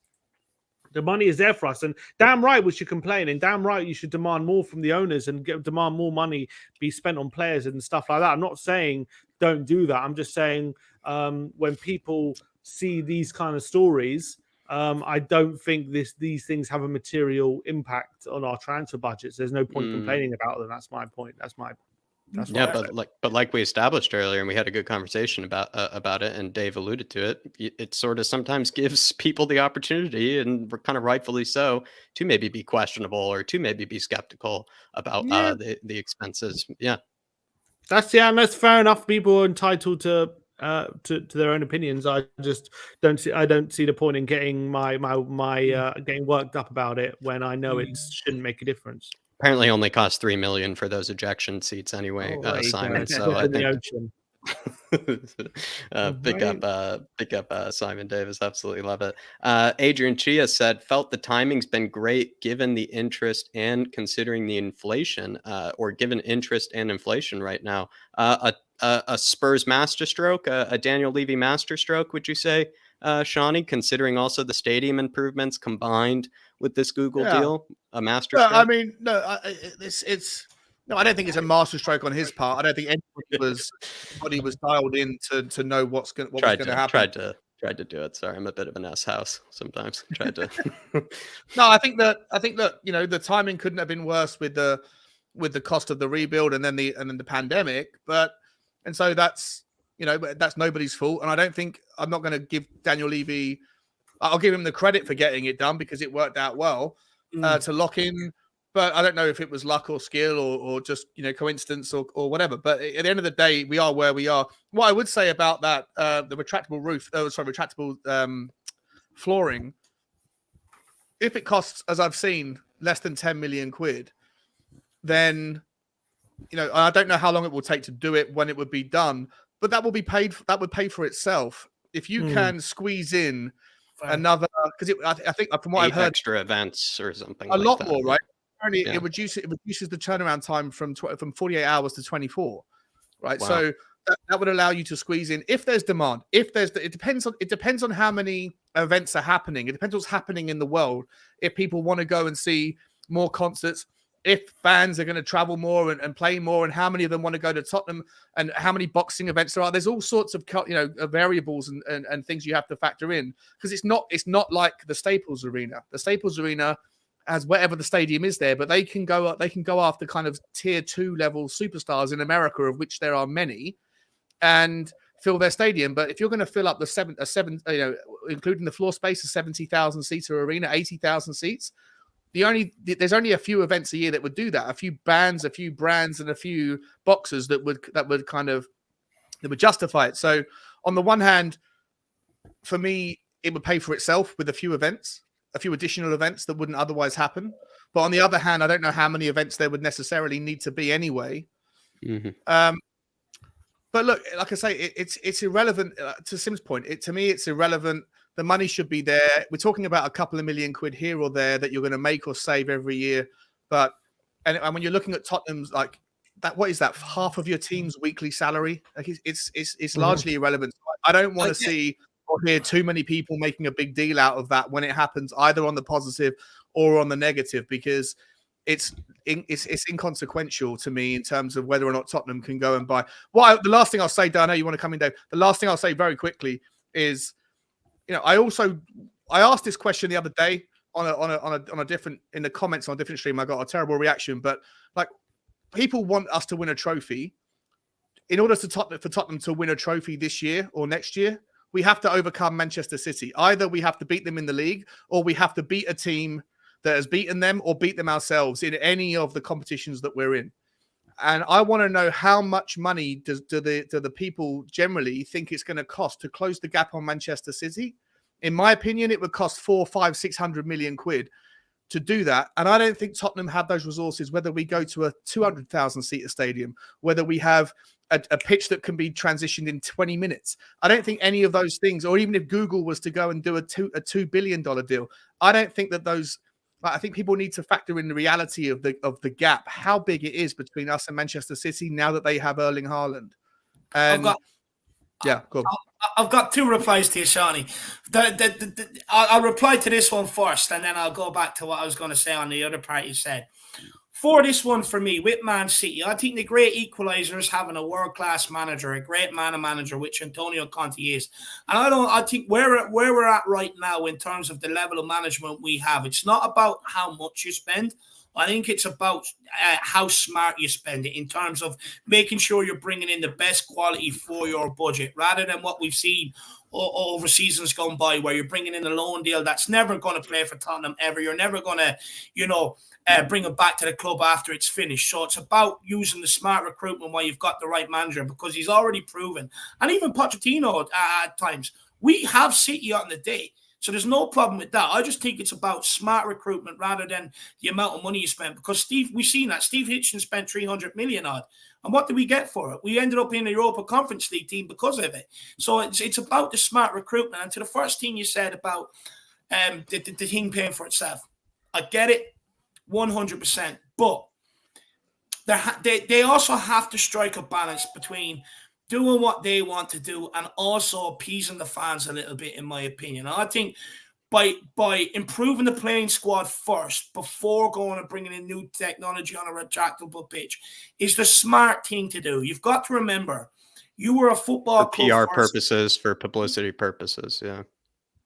the money is there for us. And damn right we should complain, and damn right you should demand more from the owners and demand more money be spent on players and stuff like that. I'm not saying don't do that. I'm just saying when people see these kind of stories, I don't think these things have a material impact on our transfer budgets. There's no point complaining about them. That's my point. That's but like we established earlier, and we had a good conversation about it, and Dave alluded to it. It sort of sometimes gives people the opportunity, and kind of rightfully so, to maybe be questionable or to maybe be skeptical about the expenses. Yeah, that's fair enough. People are entitled to their own opinions. I just don't see the point in getting getting worked up about it when I know it shouldn't make a difference. Apparently only cost $3 million for those ejection seats anyway, Simon. So I think big up Simon Davis. Absolutely love it. Adrian Chia said, felt the timing's been great given the interest and considering the inflation, or given interest and inflation right now. A Spurs masterstroke, a Daniel Levy masterstroke, would you say, Shawnee, considering also the stadium improvements combined with this Google deal, a masterstroke? I mean, no, I don't think it's a masterstroke on his part. I don't think anybody was dialed in to know what was going to happen. Tried to do it. Sorry, I'm a bit of an S house sometimes. Tried to. No, I think that the timing couldn't have been worse with the cost of the rebuild and then the pandemic. And so that's nobody's fault. And I don't think I'm not going to give Daniel Levy. I'll give him the credit for getting it done because it worked out well to lock in. But I don't know if it was luck or skill or just coincidence or whatever. But at the end of the day, we are where we are. What I would say about that the retractable retractable flooring, if it costs, as I've seen, less than 10 million quid, then I don't know how long it will take to do it, when it would be done, but that would pay for itself if you can squeeze in another, because I think from what I've heard, extra events or something, a lot more, right? Apparently, it reduces the turnaround time from 48 hours to 24, right? Wow. So that would allow you to squeeze in if there's demand. It depends on how many events are happening. It depends what's happening in the world. If people want to go and see more concerts, if fans are going to travel more and play more, and how many of them want to go to Tottenham, and how many boxing events there are. There's all sorts of variables and things you have to factor in, because it's not like the Staples Arena. The Staples Arena has whatever the stadium is there, but they can go after kind of tier 2 level superstars in America, of which there are many, and fill their stadium. But if you're going to fill up including the floor space, a 70,000 seater arena, 80,000 seats. There's only a few events a year that would do that. A few bands, a few brands, and a few boxers that would justify it. So on the one hand, for me, it would pay for itself with a few additional events that wouldn't otherwise happen. But on the other hand, I don't know how many events there would necessarily need to be anyway. Mm-hmm. But look, like I say, it's irrelevant to Sim's point. To me, it's irrelevant. The money should be there. We're talking about a couple of million quid here or there that you're going to make or save every year. But and when you're looking at Tottenham's, like that, what is that? Half of your team's weekly salary? Like it's largely irrelevant. I don't want to see or hear too many people making a big deal out of that when it happens, either on the positive or on the negative, because it's inconsequential to me in terms of whether or not Tottenham can go and buy. The last thing I'll say, Dan, I know you want to come in, Dave. The last thing I'll say very quickly is, I asked this question the other day on a different, in the comments on a different stream. I got a terrible reaction, but like, people want us to win a trophy. In order for Tottenham to win a trophy this year or next year, we have to overcome Manchester City. Either we have to beat them in the league, or we have to beat a team that has beaten them or beat them ourselves in any of the competitions that we're in. And I want to know how much money do the people generally think it's going to cost to close the gap on Manchester City. In my opinion, it would cost 400, 500, 600 million quid to do that. And I don't think Tottenham have those resources, whether we go to a 200,000 seater stadium, whether we have a pitch that can be transitioned in 20 minutes. I don't think any of those things, or even if Google was to go and do a $2 billion deal, I don't think that those, I think people need to factor in the reality of the gap, how big it is between us and Manchester City now that they have Erling Haaland. And I've got two replies to you, Shawnee. I'll reply to this one first, and then I'll go back to what I was going to say on the other part you said. For this one, for me, with Man City, I think the great equalizer is having a world-class manager, a great manager, which Antonio Conte is. And I think where we're at right now in terms of the level of management we have, it's not about how much you spend. I think it's about how smart you spend it in terms of making sure you're bringing in the best quality for your budget, rather than what we've seen over seasons gone by, where you're bringing in a loan deal that's never going to play for Tottenham ever. You're never going to, bring it back to the club after it's finished. So it's about using the smart recruitment while you've got the right manager, because he's already proven. And even Pochettino at times, we have City on the day. So there's no problem with that. I just think it's about smart recruitment rather than the amount of money you spend. Because we've seen that. Steve Hitchens spent 300 million odd. And what did we get for it? We ended up in the Europa Conference League team because of it. So it's about the smart recruitment. And to the first thing you said about the thing paying for itself, I get it 100%. But they also have to strike a balance between doing what they want to do and also appeasing the fans a little bit, in my opinion. And I think by improving the playing squad first before going and bringing in new technology on a retractable pitch is the smart thing to do. You've got to remember, you were a football club PR purposes, for publicity purposes, yeah.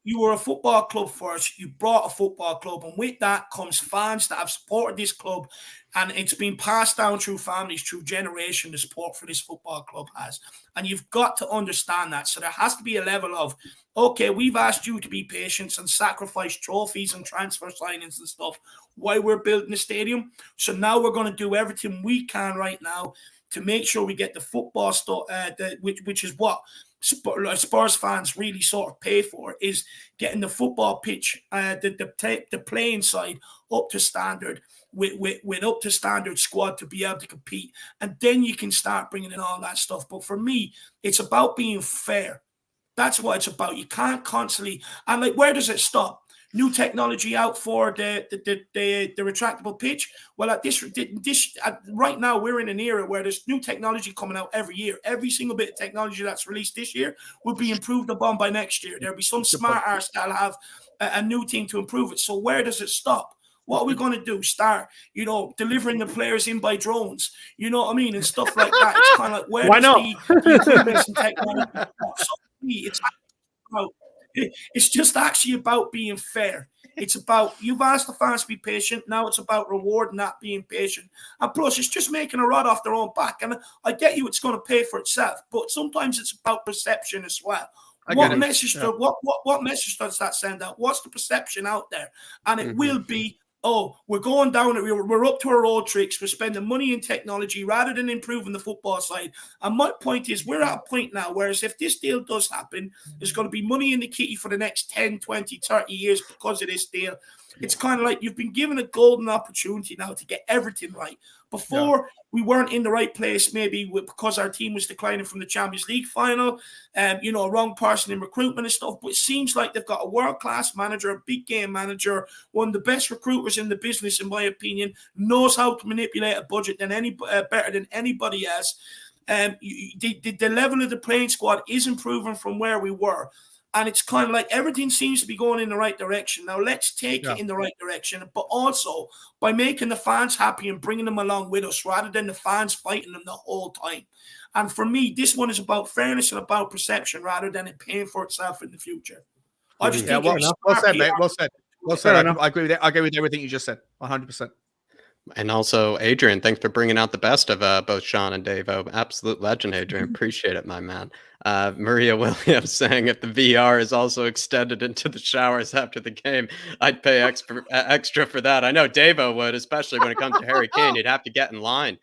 You were a football club first. You brought a football club. And with that comes fans that have supported this club. And it's been passed down through families, through generation, the support for this football club has. And you've got to understand that. So there has to be a level of, okay, we've asked you to be patient and sacrifice trophies and transfer signings and stuff while we're building the stadium. So now we're going to do everything we can right now to make sure we get the football stuff, which is what Spurs fans really sort of pay for, is getting the football pitch, the playing side up to standard, with up to standard squad to be able to compete. And then you can start bringing in all that stuff. But for me, it's about being fair. That's what it's about. You can't constantly, and like, where does it stop? New technology out for the retractable pitch. Well, at this right now, we're in an era where there's new technology coming out every year. Every single bit of technology that's released this year will be improved upon by next year. There'll be some smart arse that'll have a new thing to improve it. So where does it stop? What are we going to do? Start, delivering the players in by drones, you know what I mean? And stuff like that. It's kind of like, where does the improvements in technology stop? So for me, it's just actually about being fair. It's about, you've asked the fans to be patient. Now it's about rewarding that being patient. And plus, it's just making a rod off their own back. And I get you, it's going to pay for itself. But sometimes it's about perception as well. What message does that send out? What's the perception out there? And it will be, oh, we're going down, we're up to our old tricks, we're spending money in technology rather than improving the football side. And my point is, we're at a point now, whereas if this deal does happen, there's going to be money in the kitty for the next 10, 20, 30 years because of this deal. It's kind of like you've been given a golden opportunity now to get everything right. Before, we weren't in the right place, maybe because our team was declining from the Champions League final, wrong person in recruitment and stuff. But it seems like they've got a world-class manager, a big game manager, one of the best recruiters in the business, in my opinion, knows how to manipulate a budget better than anybody else. The level of the playing squad is improving from where we were. And it's kind of like everything seems to be going in the right direction. Now, let's take it in the right direction, but also by making the fans happy and bringing them along with us rather than the fans fighting them the whole time. And for me, this one is about fairness and about perception rather than it paying for itself in the future. I just think well said, mate. Well said. I agree with everything you just said. 100%. And also, Adrian, thanks for bringing out the best of both Sean and Davo. Absolute legend, Adrian. Appreciate it, my man. Maria Williams saying if the VR is also extended into the showers after the game, I'd pay extra for that. I know Davo would, especially when it comes to Harry Kane. You'd have to get in line,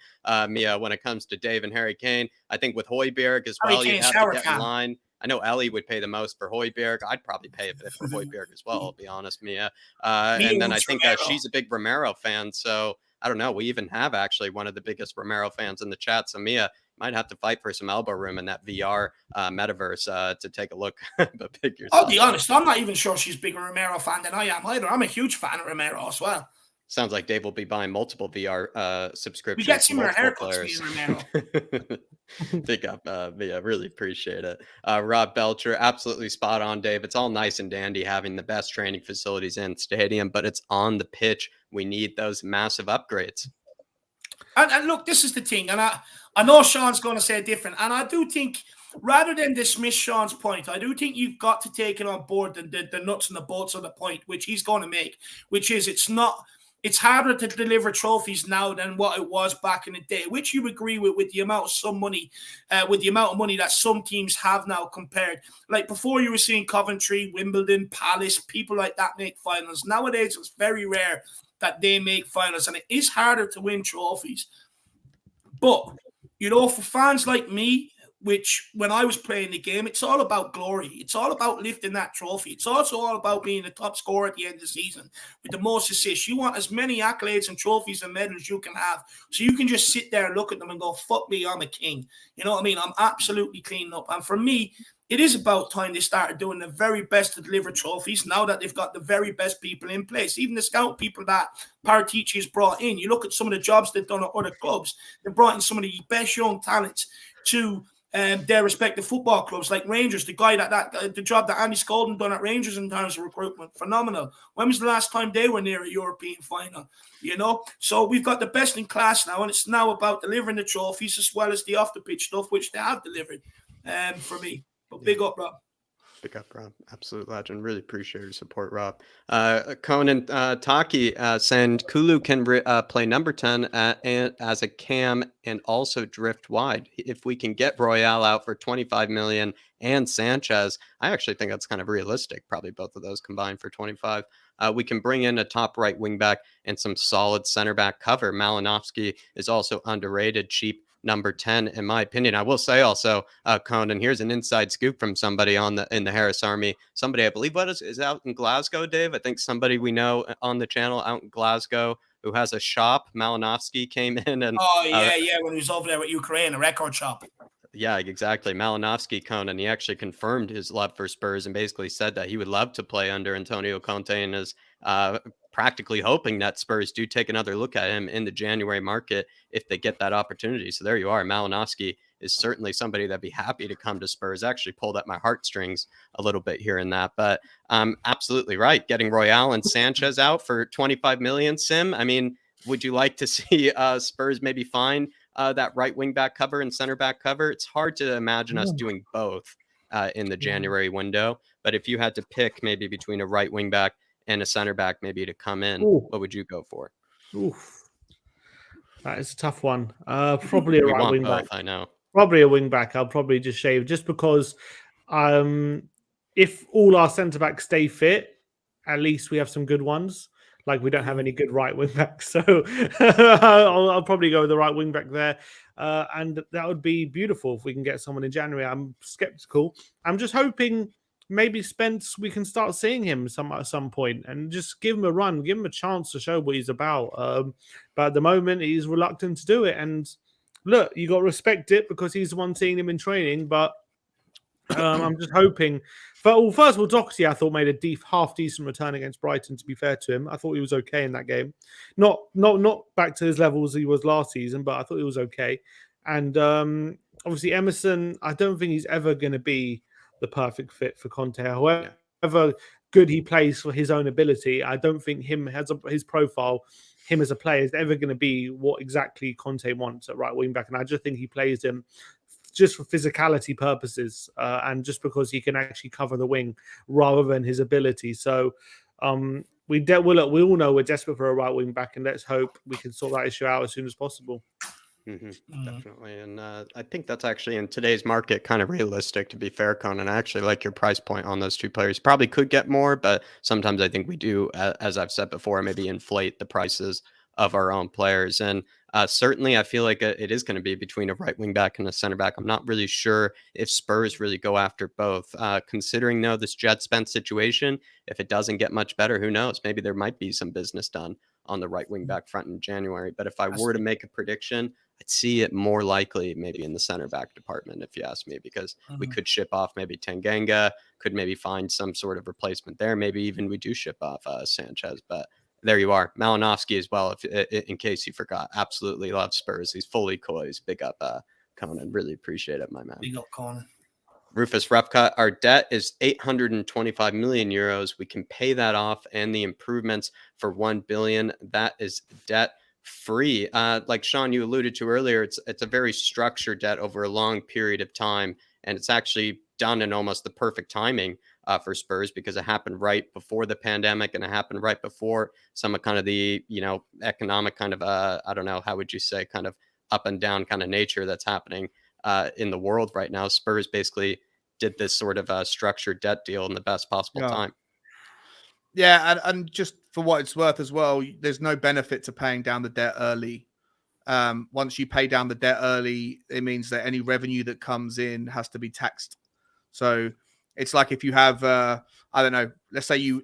Mia, when it comes to Dave and Harry Kane. I think with Højbjerg as Harry well, you'd Kane have to shower get in cam. line. I know Ellie would pay the most for Højbjerg. I'd probably pay a bit for Højbjerg as well, I'll be honest, Mia. And then I think she's a big Romero fan, so I don't know. We even have actually one of the biggest Romero fans in the chat. So Mia might have to fight for some elbow room in that VR metaverse to take a look. But pick yourself. I'll be honest. I'm not even sure she's a bigger Romero fan than I am either. I'm a huge fan of Romero as well. Sounds like Dave will be buying multiple VR subscriptions. We get similar haircuts, me and Romero. Big up, Mia. Really appreciate it. Rob Belcher, absolutely spot on, Dave. It's all nice and dandy having the best training facilities in stadium, but it's on the pitch. We need those massive upgrades. And look, this is the thing, and I know Sean's going to say different, and I do think, rather than dismiss Sean's point, I do think you've got to take it on board the nuts and the bolts of the point, which he's going to make, which is it's harder to deliver trophies now than what it was back in the day, which you agree with the amount of money that some teams have now compared. Like before, you were seeing Coventry, Wimbledon, Palace, people like that make finals. Nowadays, it's very rare that they make finals, and it is harder to win trophies. But, for fans like me, which when I was playing the game, it's all about glory. It's all about lifting that trophy. It's also all about being the top scorer at the end of the season with the most assists. You want as many accolades and trophies and medals you can have, so you can just sit there and look at them and go, fuck me, I'm a king. You know what I mean? I'm absolutely cleaning up. And for me, it is about time they started doing the very best to deliver trophies now that they've got the very best people in place. Even the scout people that Paratici has brought in. You look at some of the jobs they've done at other clubs. They've brought in some of the best young talents to their respective football clubs, like Rangers. The job that Andy Skolden done at Rangers in terms of recruitment, phenomenal. When was the last time they were near a European final? So we've got the best in class now, and it's now about delivering the trophies as well as the off the pitch stuff, which they have delivered. For me, but big up, Rob. Big up, Rob. Absolute legend. Really appreciate your support, Rob. Conan Taki saying Kulu can play number 10 and as a cam and also drift wide. If we can get Royale out for 25 million and Sanchez, I actually think that's kind of realistic. Probably both of those combined for 25. We can bring in a top right wing back and some solid center back cover. Malinovsky is also underrated, cheap. Number 10, in my opinion. I will say also, Conan, here's an inside scoop from somebody in the Harris Army. Somebody, I believe, is out in Glasgow, Dave. I think somebody we know on the channel out in Glasgow who has a shop. Malinovsky came in and when he was over there with Ukraine, a record shop. Yeah, exactly. Malinovsky, Conan, he actually confirmed his love for Spurs and basically said that he would love to play under Antonio Conte and is practically hoping that Spurs do take another look at him in the January market if they get that opportunity. So there you are. Malinovsky is certainly somebody that'd be happy to come to Spurs. Actually pulled at my heartstrings a little bit here and that, but absolutely right. Getting Royale and Sanchez out for 25 million, Sim. I mean, would you like to see Spurs maybe find that right wing back cover and center back cover? It's hard to imagine us doing both in the January window. But if you had to pick maybe between a right wing back and a center back maybe to come in, what would you go for? Oof. That is a tough one. Probably a right wing back. I know. Probably a wing back. I'll probably just shave just because if all our centre backs stay fit, at least we have some good ones. Like we don't have any good right wing backs, so I'll probably go with the right wing back there, and that would be beautiful if we can get someone in January. I'm skeptical. I'm just hoping maybe Spence, we can start seeing him at some point and just give him a run, give him a chance to show what he's about. But at the moment, he's reluctant to do it. And look, you got to respect it because he's the one seeing him in training. But I'm just hoping. First of all, Doherty, I thought made a half decent return against Brighton. To be fair to him, I thought he was okay in that game. Not back to his levels he was last season, but I thought he was okay. And obviously Emerson, I don't think he's ever going to be the perfect fit for Conte. However good he plays for his own ability, I don't think his profile, him as a player, is ever going to be what exactly Conte wants at right wing back. And I just think he plays him just for physicality purposes and just because he can actually cover the wing rather than his ability. So Look, we all know we're desperate for a right wing back, and let's hope we can sort that issue out as soon as possible. Definitely. And I think that's actually in today's market kind of realistic, to be fair, Conan. I actually like your price point on those two players. Probably could get more, but sometimes I think we do, as I've said before, maybe inflate the prices of our own players. And certainly I feel like it is going to be between a right wing back and a center back. I'm not really sure if Spurs really go after both. Considering, though, this Jet Spence situation, if it doesn't get much better, who knows? Maybe there might be some business done on the right wing back front in January. But if I were to make a prediction, I'd see it more likely maybe in the center back department, if you ask me, because we could ship off maybe Tanganga, could maybe find some sort of replacement there. Maybe even we do ship off Sanchez. But there you are. Malinowski as well, if in case you forgot. Absolutely love Spurs. He's fully coys. Big up, Conan. Really appreciate it, my man. Big up, Conan. Rufus Repcut, our debt is 825 million euros. We can pay that off and the improvements for 1 billion. That is debt free. Like Sean, you alluded to earlier, it's a very structured debt over a long period of time. And it's actually done in almost the perfect timing for Spurs, because it happened right before the pandemic and it happened right before some of kind of the, economic kind of, I don't know, how would you say, kind of up and down kind of nature that's happening in the world right now. Spurs basically did this sort of structured debt deal in the best possible time. Yeah, and just for what it's worth as well, there's no benefit to paying down the debt early. Once you pay down the debt early, it means that any revenue that comes in has to be taxed. So it's like if you have, I don't know, let's say you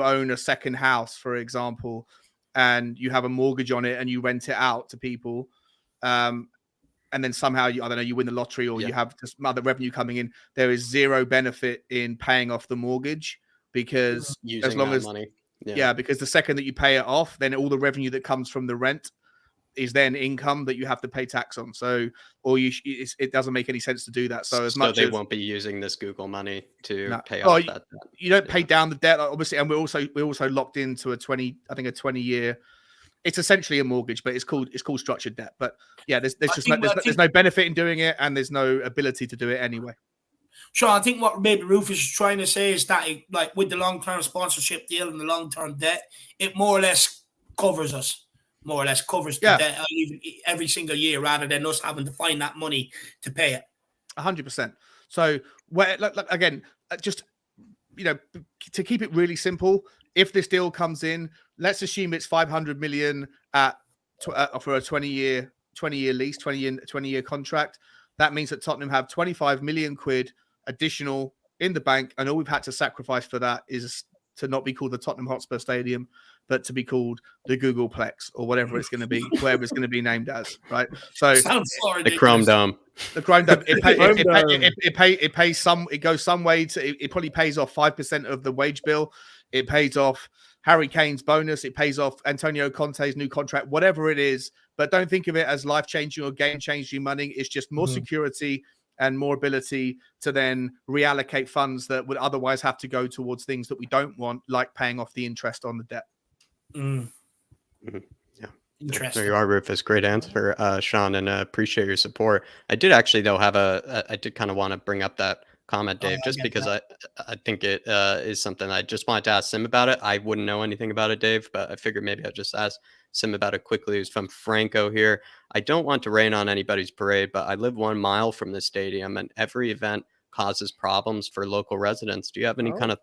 own a second house, for example, and you have a mortgage on it and you rent it out to people, and then somehow you win the lottery, or you have just other revenue coming in. There is zero benefit in paying off the mortgage, because using as long as money, because the second that you pay it off, then all the revenue that comes from the rent is then income that you have to pay tax on. So, it doesn't make any sense to do that. So they won't be using this Google money to pay off that debt. You don't pay down the debt, obviously, and we're also locked into a 20 year. It's essentially a mortgage, but it's called structured debt. But yeah, there's no benefit in doing it, and there's no ability to do it anyway. Sure, I think what maybe Rufus is trying to say is that like with the long-term sponsorship deal and the long-term debt, it more or less covers us. More or less covers the debt every single year, rather than us having to find that money to pay it. 100%. So again, just to keep it really simple, if this deal comes in, let's assume it's 500 million for a 20-year lease, 20-year contract. That means that Tottenham have 25 million quid additional in the bank, and all we've had to sacrifice for that is to not be called the Tottenham Hotspur Stadium, but to be called the Googleplex, or whatever it's going to be, whatever it's going to be named as, right? So the Chrome Dome. The Chrome Dome. It pays some. It goes some way to. It probably pays off 5% of the wage bill. It pays off Harry Kane's bonus. It pays off Antonio Conte's new contract. Whatever it is, but don't think of it as life-changing or game-changing money. It's just more security and more ability to then reallocate funds that would otherwise have to go towards things that we don't want, like paying off the interest on the debt. Yeah. Interesting. There you are, Rufus. Great answer, Sean, and appreciate your support. I did actually, though, I did kind of want to bring up that comment, Dave, just because I think it is something I just wanted to ask Sim about it. I wouldn't know anything about it, Dave, but I figured maybe I'll just ask Sim about it quickly. It's from Franco here. I don't want to rain on anybody's parade, but I live 1 mile from the stadium, and every event causes problems for local residents. Do you have any kind of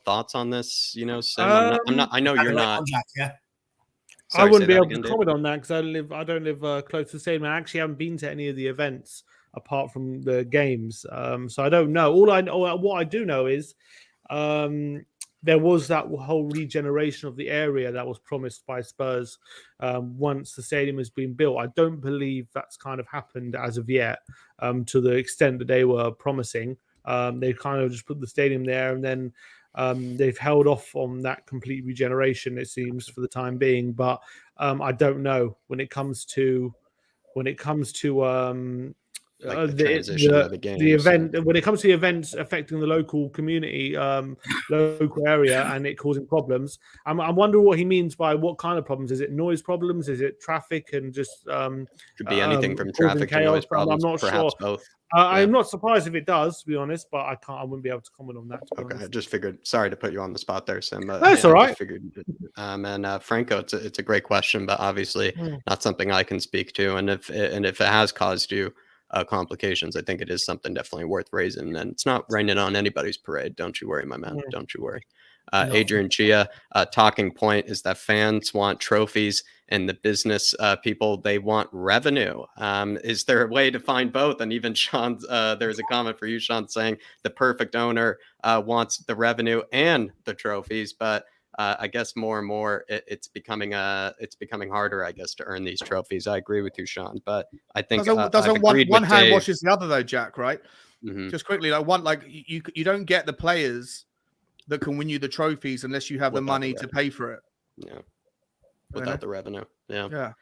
thoughts on this? Sim, I'm not. I know you're not. I wouldn't be able to comment on that because I don't live close to the stadium. I actually haven't been to any of the events apart from the games, so I don't know. What I do know is there was that whole regeneration of the area that was promised by Spurs once the stadium has been built. I don't believe that's kind of happened as of yet, to the extent that they were promising. They kind of just put the stadium there, and then they've held off on that complete regeneration, it seems, for the time being. But I don't know when it comes to like the transition of the game. The event, when it comes to the events affecting the local community, local area, and it causing problems, I'm wondering what he means by what kind of problems. Is it noise problems? Is it traffic and just Could be anything from causing traffic to chaos? noise problems. I'm not perhaps sure. both. Yeah. I'm not surprised if it does, to be honest, but I wouldn't be able to comment on that. Okay, I just figured. Sorry to put you on the spot there, Sim. That's all right. I figured. And Franco, it's a great question, but obviously not something I can speak to. And if it has caused you complications, I think it is something definitely worth raising. And it's not raining on anybody's parade. Don't you worry, my man. Don't you worry. Adrian Chia, talking point is that fans want trophies and the business people, they want revenue. Is there a way to find both? And even Sean, there's a comment for you, Sean, saying the perfect owner wants the revenue and the trophies, but I guess more and more it's becoming harder, I guess, to earn these trophies. I agree with you, Sean, but I think doesn't one hand washes the other though, Jack, right? Mm-hmm. Just quickly, you don't get the players that can win you the trophies unless you have the money to pay for it. Yeah. Without the revenue. Yeah.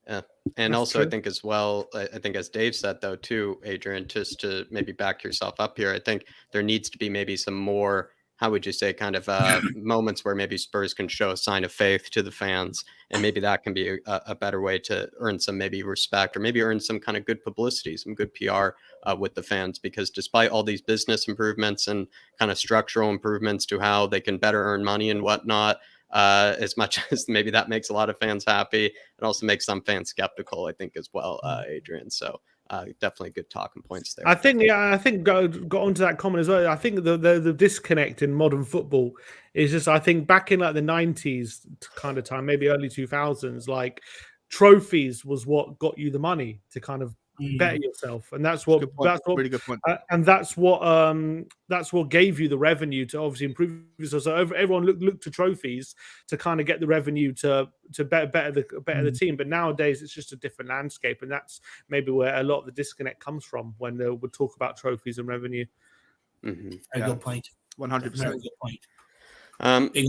Yeah. And That's also true. I think as well, I think as Dave said though too, Adrian, just to maybe back yourself up here, I think there needs to be maybe some more, how would you say, kind of moments where maybe Spurs can show a sign of faith to the fans, and maybe that can be a better way to earn some maybe respect, or maybe earn some kind of good publicity, some good PR with the fans, because despite all these business improvements and kind of structural improvements to how they can better earn money and whatnot, as much as maybe that makes a lot of fans happy, it also makes some fans skeptical, I think, as well, Adrian. So definitely good talking points there. I think got onto that comment as well. I think the disconnect in modern football is just, I think back in like the 90s kind of time, maybe early 2000s, like trophies was what got you the money to kind of better yourself, and that's what Really good point. And that's what gave you the revenue to obviously improve yourself. So everyone looked to trophies to kind of get the revenue to better the team. But nowadays it's just a different landscape, and that's maybe where a lot of the disconnect comes from when they would talk about trophies and revenue. Very good point. 100%. Very good point.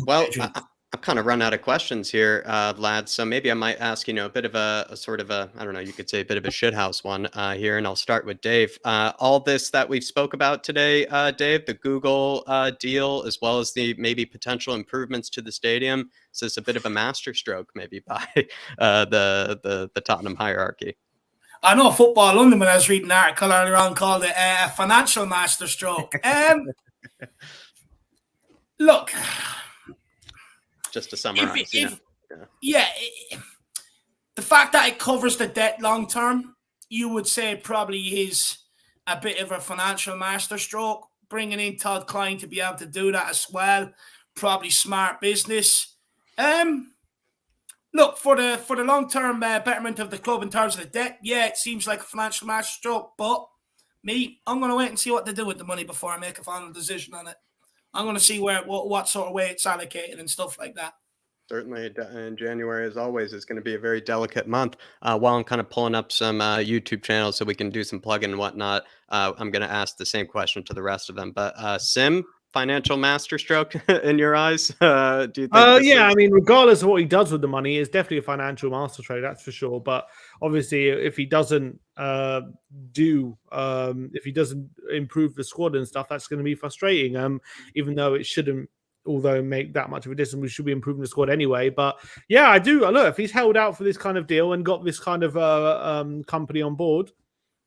Well, I've kind of run out of questions here, lads. So maybe I might ask, a bit of a sort of a, I don't know, you could say a bit of a shithouse one here. And I'll start with Dave. All this that we've spoke about today, Dave, the Google deal, as well as the maybe potential improvements to the stadium, is this a bit of a masterstroke maybe by the Tottenham hierarchy? I know Football London, when I was reading an article earlier on, called it a financial masterstroke. Look, just to summarize, the fact that it covers the debt long term, you would say probably is a bit of a financial masterstroke. Bringing in Todd Klein to be able to do that as well, probably smart business. Look, for the long term betterment of the club in terms of the debt, it seems like a financial masterstroke. But I'm going to wait and see what they do with the money before I make a final decision on it. I'm going to see what sort of way it's allocated and stuff like that. Certainly, in January, as always, is going to be a very delicate month. While I'm kind of pulling up some YouTube channels so we can do some plug-in and whatnot, I'm going to ask the same question to the rest of them. But Sim, financial masterstroke in your eyes? Do you think? I mean, regardless of what he does with the money, it's definitely a financial masterstroke, that's for sure. But obviously, if he doesn't if he doesn't improve the squad and stuff, that's going to be frustrating. Even though it shouldn't, although make that much of a distance, we should be improving the squad anyway. But yeah, I do. Look, if he's held out for this kind of deal and got this kind of company on board,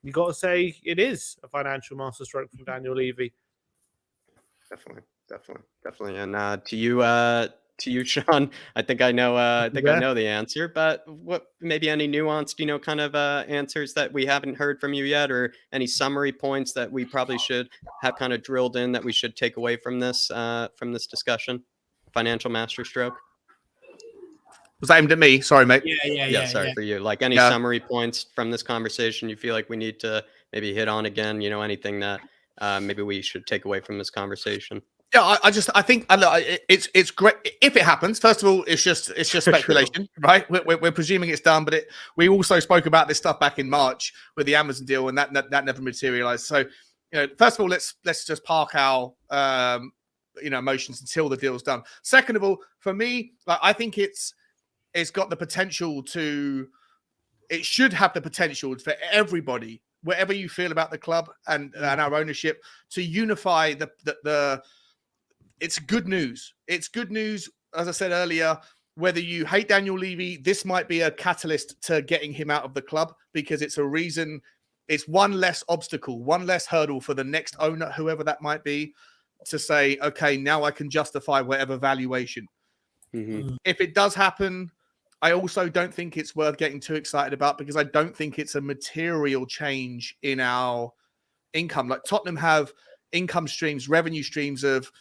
you got to say it is a financial masterstroke from Daniel Levy. Definitely. And to you, Sean, I think I know. I know the answer. But what maybe any nuanced, kind of answers that we haven't heard from you yet, or any summary points that we probably should have kind of drilled in that we should take away from this discussion? Financial masterstroke. Was that aimed at me? Sorry, mate. Yeah. Sorry for you. Like any summary points from this conversation you feel like we need to maybe hit on again? Anything that maybe we should take away from this conversation? Yeah, I think it's great if it happens. First of all, it's just speculation, right? We're presuming it's done, but we also spoke about this stuff back in March with the Amazon deal, and that never materialized. So, first of all, let's just park our emotions until the deal's done. Second of all, for me, I think it's got the potential to. It should have the potential for everybody whatever you feel about the club and our ownership, to unify the it's good news. It's good news, as I said earlier. Whether you hate Daniel Levy, this might be a catalyst to getting him out of the club, because it's a reason. It's one less obstacle, one less hurdle for the next owner, whoever that might be, to say, okay, now I can justify whatever valuation. Mm-hmm. If it does happen, I also don't think it's worth getting too excited about, because I don't think it's a material change in our income. Like Tottenham have income streams, revenue streams of,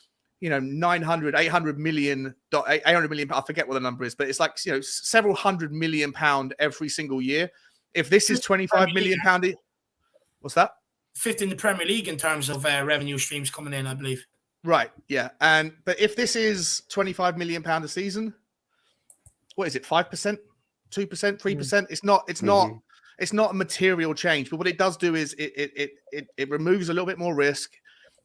900, 800 million, 800 million. I forget what the number is, but it's like, several £100 million every single year. If this is 25 million pound, what's that? Fifth in the Premier League in terms of revenue streams coming in, I believe. Right. Yeah. But if this is 25 million pound a season, what is it? 5%, 2%, 3%? It's not a material change, but what it does do is it removes a little bit more risk.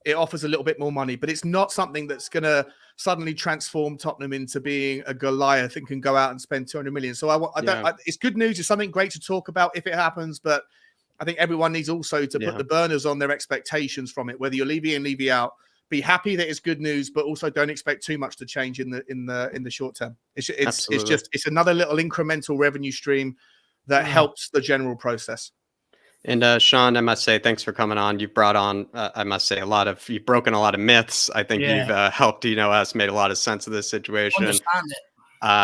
It offers a little bit more money, but it's not something that's going to suddenly transform Tottenham into being a Goliath and can go out and spend 200 million. So it's good news. It's something great to talk about if it happens, but I think everyone needs also to put the burners on their expectations from it. Whether you're Levy in, Levy out, be happy that it's good news, but also don't expect too much to change in the short term. It's another little incremental revenue stream that helps the general process. And Sean, I must say, thanks for coming on. You've brought on, I must say, you've broken a lot of myths. I think you've helped, us, made a lot of sense of this situation. Understand it.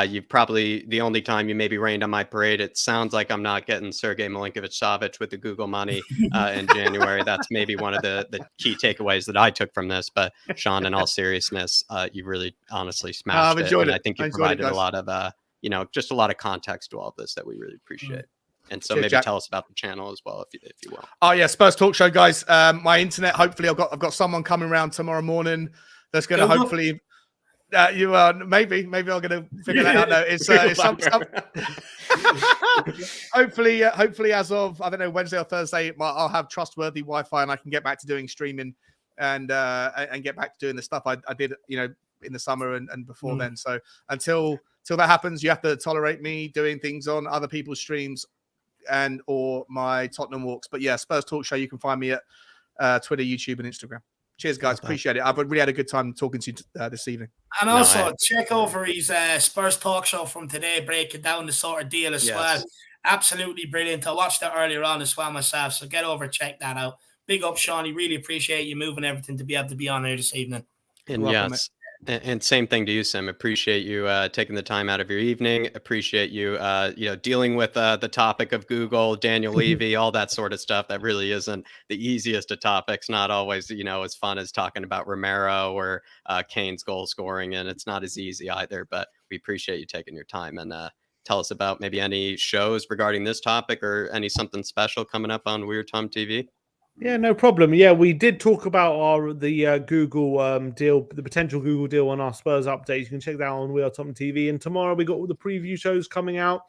You've probably, the only time you maybe rained on my parade, it sounds like I'm not getting Sergei Milinkovic-Savic with the Google money in January. That's maybe one of the key takeaways that I took from this. But Sean, in all seriousness, you really honestly smashed it. And I think you provided a lot of, just a lot of context to all of this that we really appreciate. And so maybe tell us about the channel as well, if you will. Oh yeah, Spurs Talk Show, guys. My internet. Hopefully, I've got someone coming around tomorrow morning that's going to hopefully. Maybe I'm going to figure that out. No, it's hopefully as of, I don't know, Wednesday or Thursday, I'll have trustworthy Wi-Fi and I can get back to doing streaming and get back to doing the stuff I did, in the summer and before then. So until that happens, you have to tolerate me doing things on other people's streams and or my Tottenham walks. But yeah, Spurs Talk Show, you can find me at Twitter, YouTube, and Instagram. Cheers, guys. Appreciate it. I've really had a good time talking to you this evening. And also check over his Spurs Talk Show from today, breaking down the sort of deal as well. Absolutely brilliant. I watched that earlier on as well myself, so get over, check that out. Big up, Shawnee. Really appreciate you moving everything to be able to be on here this evening. And yes, and same thing to you, Sim. Appreciate you taking the time out of your evening. Appreciate you, dealing with the topic of Google, Daniel Levy, all that sort of stuff. That really isn't the easiest of topics. Not always, as fun as talking about Romero or Kane's goal scoring, and it's not as easy either. But we appreciate you taking your time and tell us about maybe any shows regarding this topic or something special coming up on Weird Tom TV. Yeah, no problem. Yeah, we did talk about the Google deal, the potential Google deal on our Spurs updates. You can check that out on Weird Tom TV. And tomorrow we got all the preview shows coming out.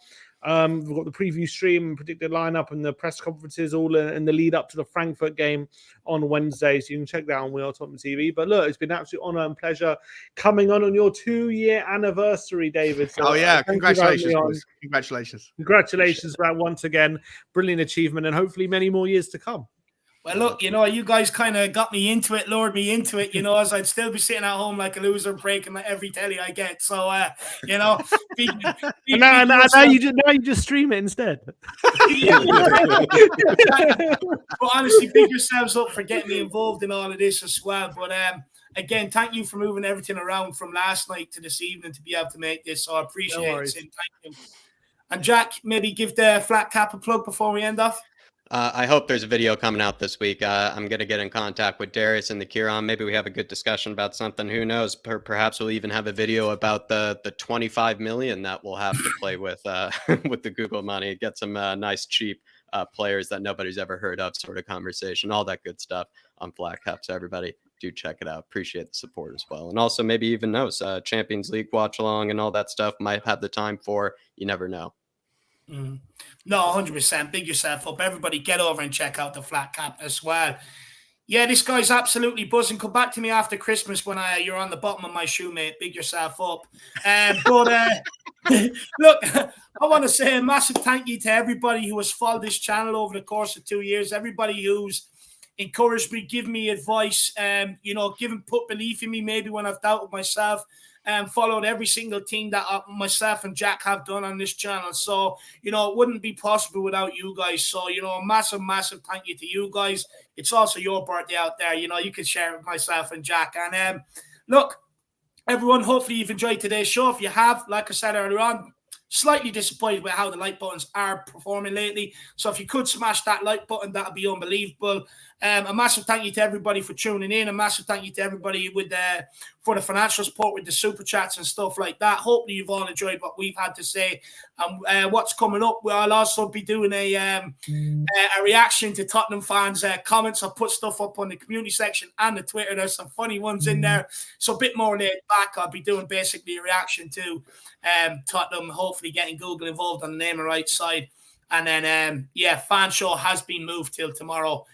We've got the preview stream, predicted lineup, and the press conferences all in the lead up to the Frankfurt game on Wednesday. So you can check that out on Weird Tom TV. But look, it's been an absolute honor and pleasure coming on your 2-year anniversary, David. So, congratulations! Congratulations for that once again. Brilliant achievement, and hopefully many more years to come. Well, look, you guys kind of got me into it, lured me into it, as I'd still be sitting at home like a loser breaking every telly I get. So, now you just stream it instead. But honestly, big yourselves up for getting me involved in all of this as well. But again, thank you for moving everything around from last night to this evening to be able to make this. So I appreciate it. Thank you. And Jack, maybe give the Flat Cap a plug before we end off. I hope there's a video coming out this week. I'm going to get in contact with Darius and the Kieran. Maybe we have a good discussion about something. Who knows? Perhaps we'll even have a video about the 25 million that we'll have to play with with the Google money. Get some nice, cheap players that nobody's ever heard of sort of conversation. All that good stuff on Flat Cap. So everybody do check it out. Appreciate the support as well. And also maybe even knows Champions League watch along and all that stuff might have the time for. You never know. No, 100%. Big yourself up. Everybody get over and check out the Flat Cap as well. Yeah, this guy's absolutely buzzing. Come back to me after Christmas when you're on the bottom of my shoe, mate. Big yourself up. Look, I want to say a massive thank you to everybody who has followed this channel over the course of 2 years. Everybody who's encouraged me, give me advice, put belief in me maybe when I've doubted myself, and followed every single thing that myself and Jack have done on this channel. So, it wouldn't be possible without you guys. So, a massive, massive thank you to you guys. It's also your birthday out there. You can share it with myself and Jack. And look, everyone, hopefully you've enjoyed today's show. If you have, like I said earlier on, slightly disappointed with how the like buttons are performing lately. So if you could smash that like button, that would be unbelievable. A massive thank you to everybody for tuning in. A massive thank you to everybody for the financial support with the super chats and stuff like that. Hopefully you've all enjoyed what we've had to say. What's coming up, I'll also be doing a reaction to Tottenham fans' comments. I'll put stuff up on the community section and the Twitter. There's some funny ones in there. So a bit more laid back. I'll be doing basically a reaction to Tottenham, hopefully getting Google involved on the name and right side. And then, fan show has been moved till tomorrow.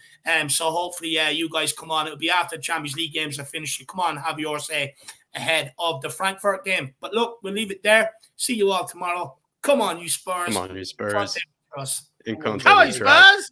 So hopefully you guys come on. It'll be after the Champions League games are finished. You come on and have your say ahead of the Frankfurt game. But look, we'll leave it there. See you all tomorrow. Come on, you Spurs. Come on, you Spurs. Come on, Spurs.